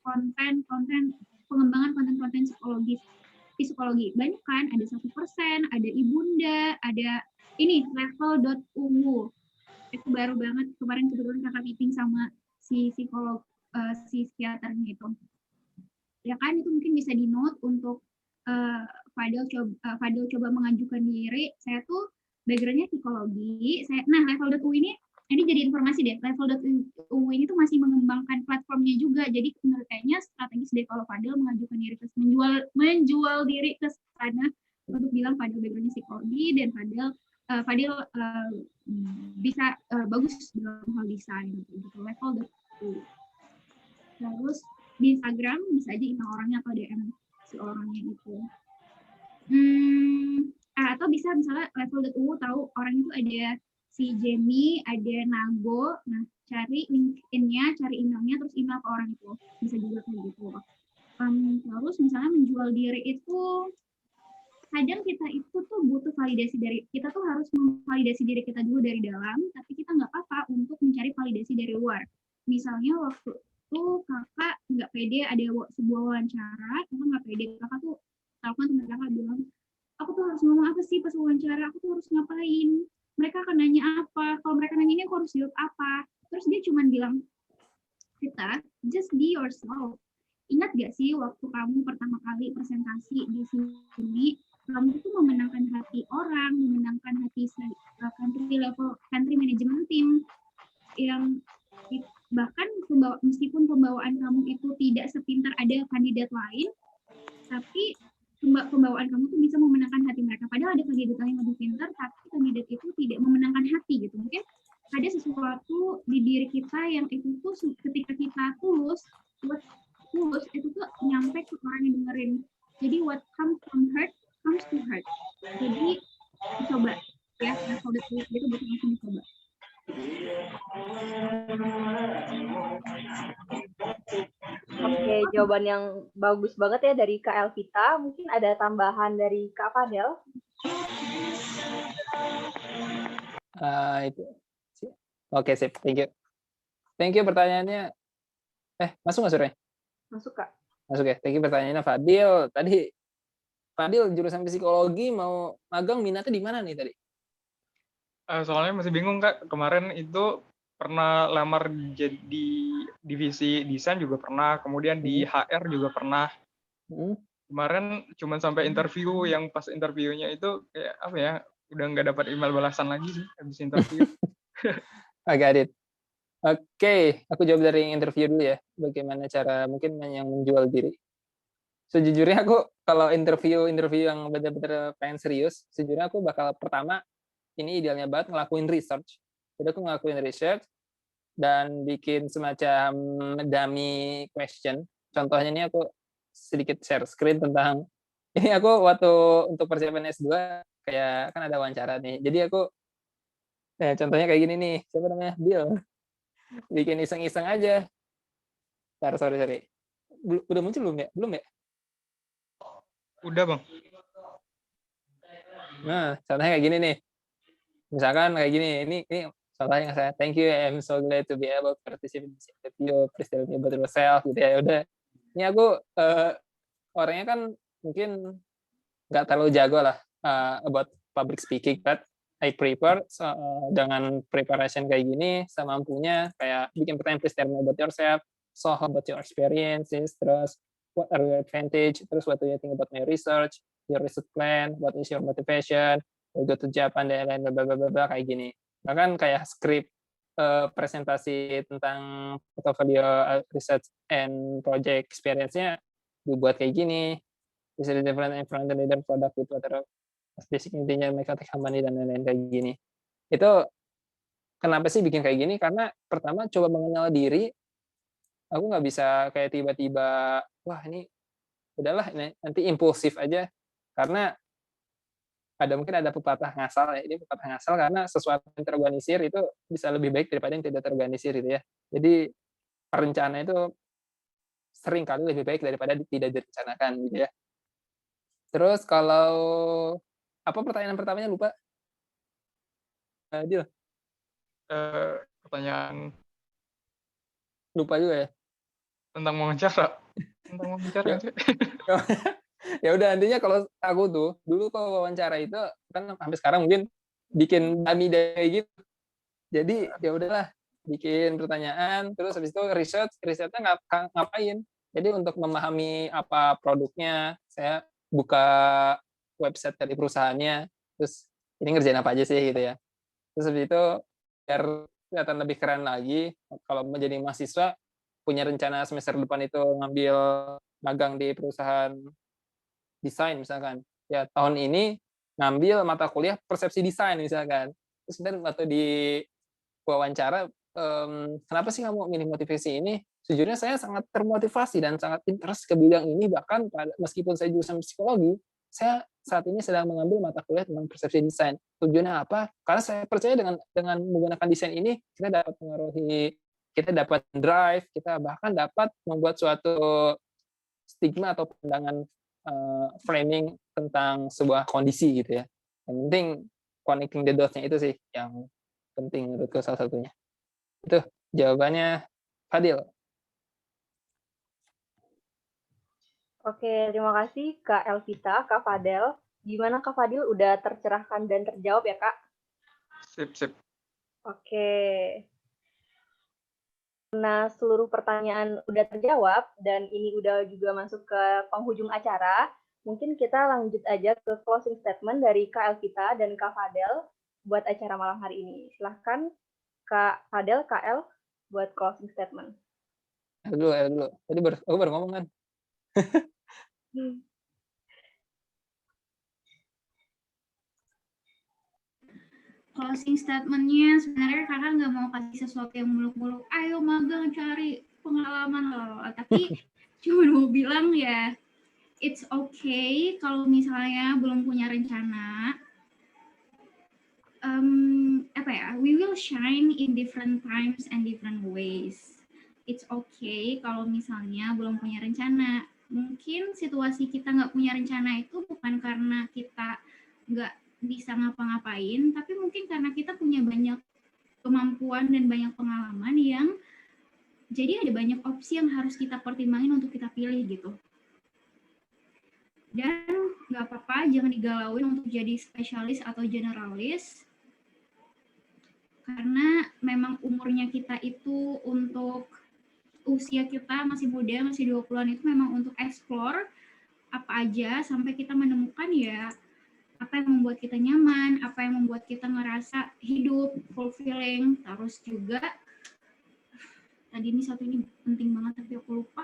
pengembangan konten psikologi. Banyak kan, ada 1%, ada Ibunda, ada ini level.uu. Itu baru banget, kemarin kebetulan kakak meeting sama si psikolog, si psikiaternya itu. Ya kan, itu mungkin bisa di note untuk Fadil coba mengajukan diri. Saya tuh background-nya psikologi. Level.uu ini jadi informasi deh. Level.uu ini tuh masih mengembangkan platformnya juga. Jadi menurut kayaknya strategis deh kalau Fadil mengajukan diri ke menjual diri ke sana untuk bilang Fadil background-nya psikologi dan Fadil bisa bagus dalam hal desain gitu. Level.uu. Terus di Instagram bisa aja email orangnya atau DM si orangnya itu. Atau bisa misalnya level.uu tahu orang itu ada si Jamie, ada Nago, nah cari LinkedIn-nya, cari emailnya, terus email ke orang itu, bisa juga kayak gitu. Terus misalnya menjual diri itu, kadang kita itu tuh butuh validasi dari, kita tuh harus memvalidasi diri kita dulu dari dalam, tapi kita nggak apa-apa untuk mencari validasi dari luar. Misalnya waktu itu kakak nggak pede ada sebuah wawancara, kakak nggak pede, kakak tuh telepon teman kakak bilang, aku tuh harus ngomong apa sih pas wawancara, aku tuh harus ngapain, mereka akan nanya apa, kalau mereka nanya ini aku harus jawab apa. Terus dia cuma bilang, Rita, just be yourself. Ingat gak sih waktu kamu pertama kali presentasi di sini, kamu tuh memenangkan hati orang, memenangkan hati country management team, yang bahkan meskipun pembawaan kamu itu tidak sepintar ada kandidat lain, tapi pembawaan kamu tuh bisa memenangkan hati mereka. Padahal ada kandidat yang lebih pintar, tapi kandidat itu tidak memenangkan hati gitu. Mungkin ada sesuatu di diri kita yang itu tuh ketika kita tulus itu tuh nyampe ke orang yang dengerin. Jadi what comes from heart comes to heart. Jadi coba ya, kalau itu butuh langsung dicoba. Oke, jawaban yang bagus banget ya dari Kak Elvita. Mungkin ada tambahan dari Kak Fadel? Oke, sip. Thank you. Thank you pertanyaannya. Masuk nggak Surya? Masuk, Kak. Masuk ya. Thank you pertanyaannya Fadil. Tadi Fadil jurusan psikologi mau magang minatnya di mana nih tadi? Soalnya masih bingung Kak, kemarin itu pernah lamar jadi divisi desain juga pernah, kemudian di HR juga pernah. Kemarin cuma sampai interview, yang pas interviewnya itu kayak apa ya, udah nggak dapat email balasan lagi sih habis interview. I got it. Oke, aku jawab dari yang interview dulu ya. Bagaimana cara mungkin yang menjual diri. Sejujurnya aku kalau interview yang benar-benar pengen serius, sejujurnya aku bakal pertama ini idealnya banget ngelakuin research. Jadi aku ngelakuin research dan bikin semacam dummy question. Contohnya ini aku sedikit share screen tentang ini aku waktu untuk persiapan S2 kayak kan ada wawancara nih. Jadi aku contohnya kayak gini nih. Siapa namanya? Bill. Bikin iseng-iseng aja. Sorry. Udah muncul belum ya? Belum ya? Udah Bang. Nah, contohnya kayak gini nih. Misalkan kayak gini, ini contohnya yang saya, thank you, I'm so glad to be able to participate in this interview, please tell me about yourself, gitu ya, udah. Ini aku orangnya kan mungkin nggak terlalu jago lah about public speaking, but I prepare dengan preparation kayak gini, semampunya, kayak bikin pertanyaan, please tell me about yourself, so how about your experiences, terus what are your advantage, terus what do you think about my research, your research plan, what is your motivation, we go to Japan, dan lain-lain, bla kayak gini. Bahkan kayak skrip presentasi tentang portfolio research and project experience-nya dibuat kayak gini. Bisa di different and leader product with whatever basic intinya mereka tech company dan lain-lain kayak gini. Itu kenapa sih bikin kayak gini? Karena pertama coba mengenal diri. Aku nggak bisa kayak tiba-tiba, wah ini udahlah nanti impulsif aja. Karena mungkin ada pepatah ngasal ya. Ini pepatah ngasal karena sesuatu yang terorganisir itu bisa lebih baik daripada yang tidak terorganisir gitu ya. Jadi perencana itu sering kali lebih baik daripada tidak direncanakan gitu ya. Terus kalau apa pertanyaan pertamanya lupa? Adil. Pertanyaan Lupa juga ya. tentang wawancara. Ya udah, nantinya kalau aku tuh dulu kalau wawancara itu kan sampai sekarang mungkin bikin dummy day gitu. Jadi ya udahlah, bikin pertanyaan, terus habis itu risetnya ngapain. Jadi untuk memahami apa produknya, saya buka website dari perusahaannya, terus ini ngerjain apa aja sih gitu ya. Terus habis itu biar kelihatan lebih keren lagi, kalau menjadi mahasiswa punya rencana semester depan itu ngambil magang di perusahaan desain misalkan. Ya tahun ini ngambil mata kuliah persepsi desain misalkan. Terus kemudian waktu di wawancara, kenapa sih kamu milih motivasi ini? Sejujurnya saya sangat termotivasi dan sangat interest ke bidang ini, bahkan meskipun saya jurusan psikologi, saya saat ini sedang mengambil mata kuliah tentang persepsi desain. Tujuannya apa? Karena saya percaya dengan menggunakan desain ini, kita dapat drive, kita bahkan dapat membuat suatu stigma atau pandangan framing tentang sebuah kondisi gitu ya. Yang penting connecting the dots-nya itu sih yang penting menurutku salah satunya. Itu jawabannya Fadil. Oke, terima kasih Kak Elvita, Kak Fadel. Gimana Kak Fadil? Udah tercerahkan dan terjawab ya Kak? Sip. Oke. Nah, seluruh pertanyaan udah terjawab dan ini udah juga masuk ke penghujung acara. Mungkin kita lanjut aja ke closing statement dari Kak Elvita dan Kak Fadel buat acara malam hari ini. Silahkan Kak Fadel, Kak El, buat closing statement. Dulu. Tadi aku baru ngomong kan. Closing statement-nya sebenarnya kakak nggak mau kasih sesuatu yang muluk-muluk, ayo magang cari pengalaman loh. Tapi cuma mau bilang ya, it's okay kalau misalnya belum punya rencana. We will shine in different times and different ways. It's okay kalau misalnya belum punya rencana. Mungkin situasi kita nggak punya rencana itu bukan karena kita nggak bisa ngapa-ngapain, tapi mungkin karena kita punya banyak kemampuan dan banyak pengalaman yang Jadi ada banyak opsi yang harus kita pertimbangin untuk kita pilih gitu. Dan nggak apa-apa, jangan digalauin untuk jadi spesialis atau generalis. Karena memang umurnya kita itu untuk usia kita masih muda, masih 20-an itu memang untuk explore apa aja sampai kita menemukan ya apa yang membuat kita nyaman, apa yang membuat kita ngerasa hidup, fulfilling. Terus juga tadi ini satu ini penting banget tapi aku lupa.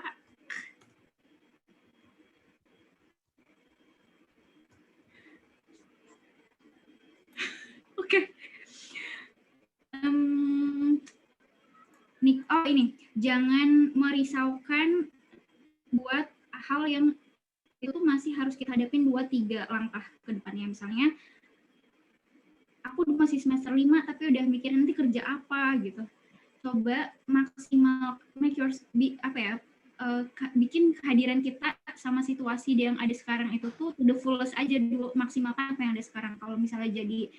Oke. Ini jangan merisaukan buat hal yang itu masih harus kita hadapin 2-3 langkah ke depannya. Misalnya aku masih semester 5 tapi udah mikir nanti kerja apa gitu. Coba maksimal bikin kehadiran kita sama situasi yang ada sekarang itu tuh to the fullest aja dulu, maksimalkan apa yang ada sekarang. Kalau misalnya jadi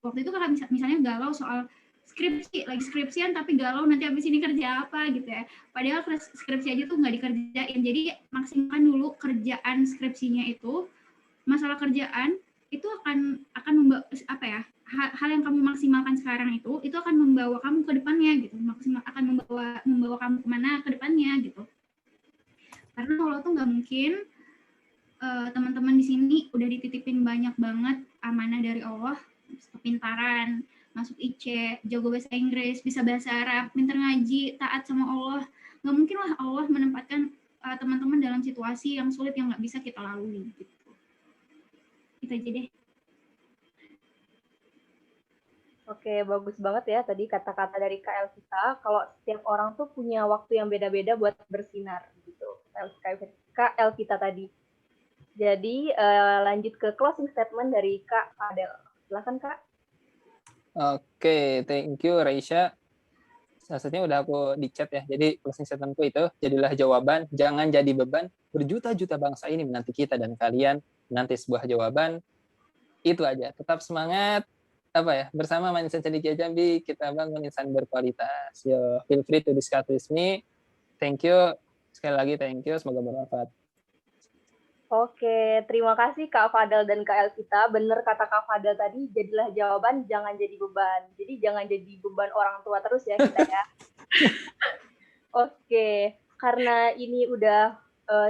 waktu itu kalau misalnya galau soal lagi skripsian tapi galau nanti habis ini kerja apa gitu ya, padahal skripsi aja tuh nggak dikerjain. Jadi maksimalkan dulu kerjaan skripsinya itu. Masalah kerjaan itu akan membawa hal yang kamu maksimalkan sekarang itu akan membawa kamu ke depannya gitu, akan membawa kamu kemana ke depannya gitu. Karena kalau tuh nggak mungkin teman-teman di sini udah dititipin banyak banget amanah dari Allah, kepintaran, masuk IC, jago bahasa Inggris, bisa bahasa Arab, pintar ngaji, taat sama Allah. Nggak mungkin lah Allah menempatkan teman-teman dalam situasi yang sulit yang nggak bisa kita lalui gitu. Itu aja deh. Oke, bagus banget ya tadi kata-kata dari Kak Elvita. Kalau setiap orang tuh punya waktu yang beda-beda buat bersinar gitu. Kak Elvita tadi. Jadi lanjut ke closing statement dari Kak Fadel. Silakan Kak. Oke, thank you Raisya. Salah satunya udah aku di chat ya. Jadi closing statementku itu, jadilah jawaban, jangan jadi beban. Berjuta-juta bangsa ini menanti kita dan kalian menanti sebuah jawaban. Itu aja. Tetap semangat. Bersama Mindset Cendekia Jambi kita bangun insan berkualitas. Yo, feel free to discuss with me. Thank you. Sekali lagi thank you. Semoga bermanfaat. Oke, terima kasih Kak Fadel dan Kak Elvita. Bener kata Kak Fadel tadi, jadilah jawaban, jangan jadi beban. Jadi jangan jadi beban orang tua terus ya kita ya. Oke, karena ini udah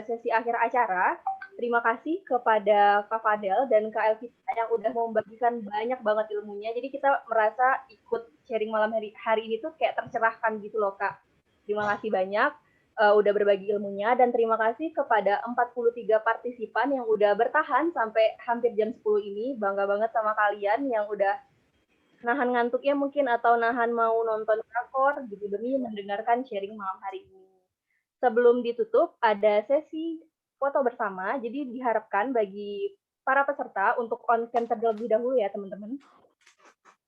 sesi akhir acara, terima kasih kepada Kak Fadel dan Kak Elvita yang udah membagikan banyak banget ilmunya. Jadi kita merasa ikut sharing malam hari ini tuh kayak tercerahkan gitu loh Kak. Terima kasih banyak. Udah berbagi ilmunya, dan terima kasih kepada 43 partisipan yang udah bertahan sampai hampir jam 10 ini. Bangga banget sama kalian yang udah nahan ngantuknya mungkin atau nahan mau nonton drakor gitu demi mendengarkan sharing malam hari ini. Sebelum ditutup ada sesi foto bersama, jadi diharapkan bagi para peserta untuk on-cam terlebih dahulu ya teman-teman.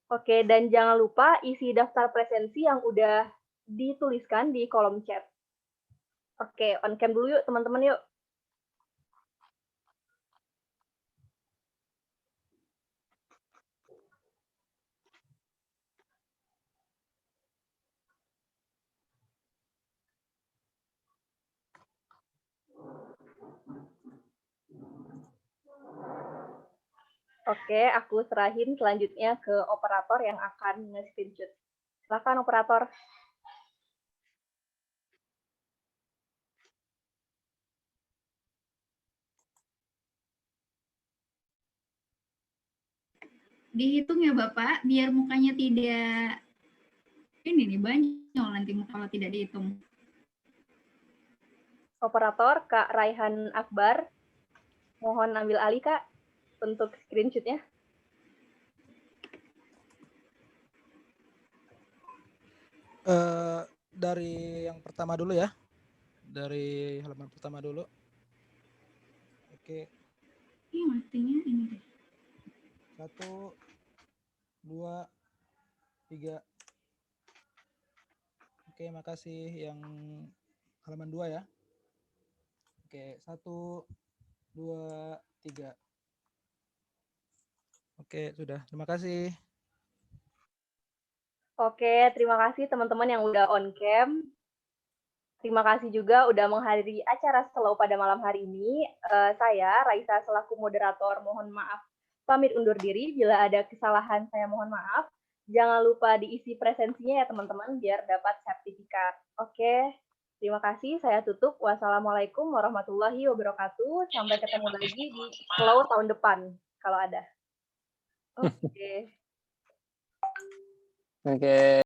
Oke, dan jangan lupa isi daftar presensi yang udah dituliskan di kolom chat. Oke, on cam dulu yuk teman-teman yuk. Oke, aku serahin selanjutnya ke operator yang akan nge-screenshot. Silakan operator. Dihitung ya Bapak, biar mukanya tidak ini nih banyol nanti kalau tidak dihitung. Operator Kak Raihan Akbar, mohon ambil alih Kak untuk screenshotnya. Dari yang pertama dulu ya, dari halaman pertama dulu. Oke. Ini artinya ini deh. 1, 2, 3. Oke, makasih yang halaman 2 ya. Oke, 1, 2, 3. Oke, sudah. Terima kasih. Oke, terima kasih teman-teman yang udah on cam. Terima kasih juga udah menghadiri acara Slow pada malam hari ini. Saya, Raisa, selaku moderator, mohon maaf pamit undur diri. Bila ada kesalahan, saya mohon maaf. Jangan lupa diisi presensinya ya teman-teman, biar dapat sertifikat. Oke, terima kasih. Saya tutup. Wassalamualaikum warahmatullahi wabarakatuh. Sampai ketemu lagi di Slow tahun depan, kalau ada. Oke. Oke.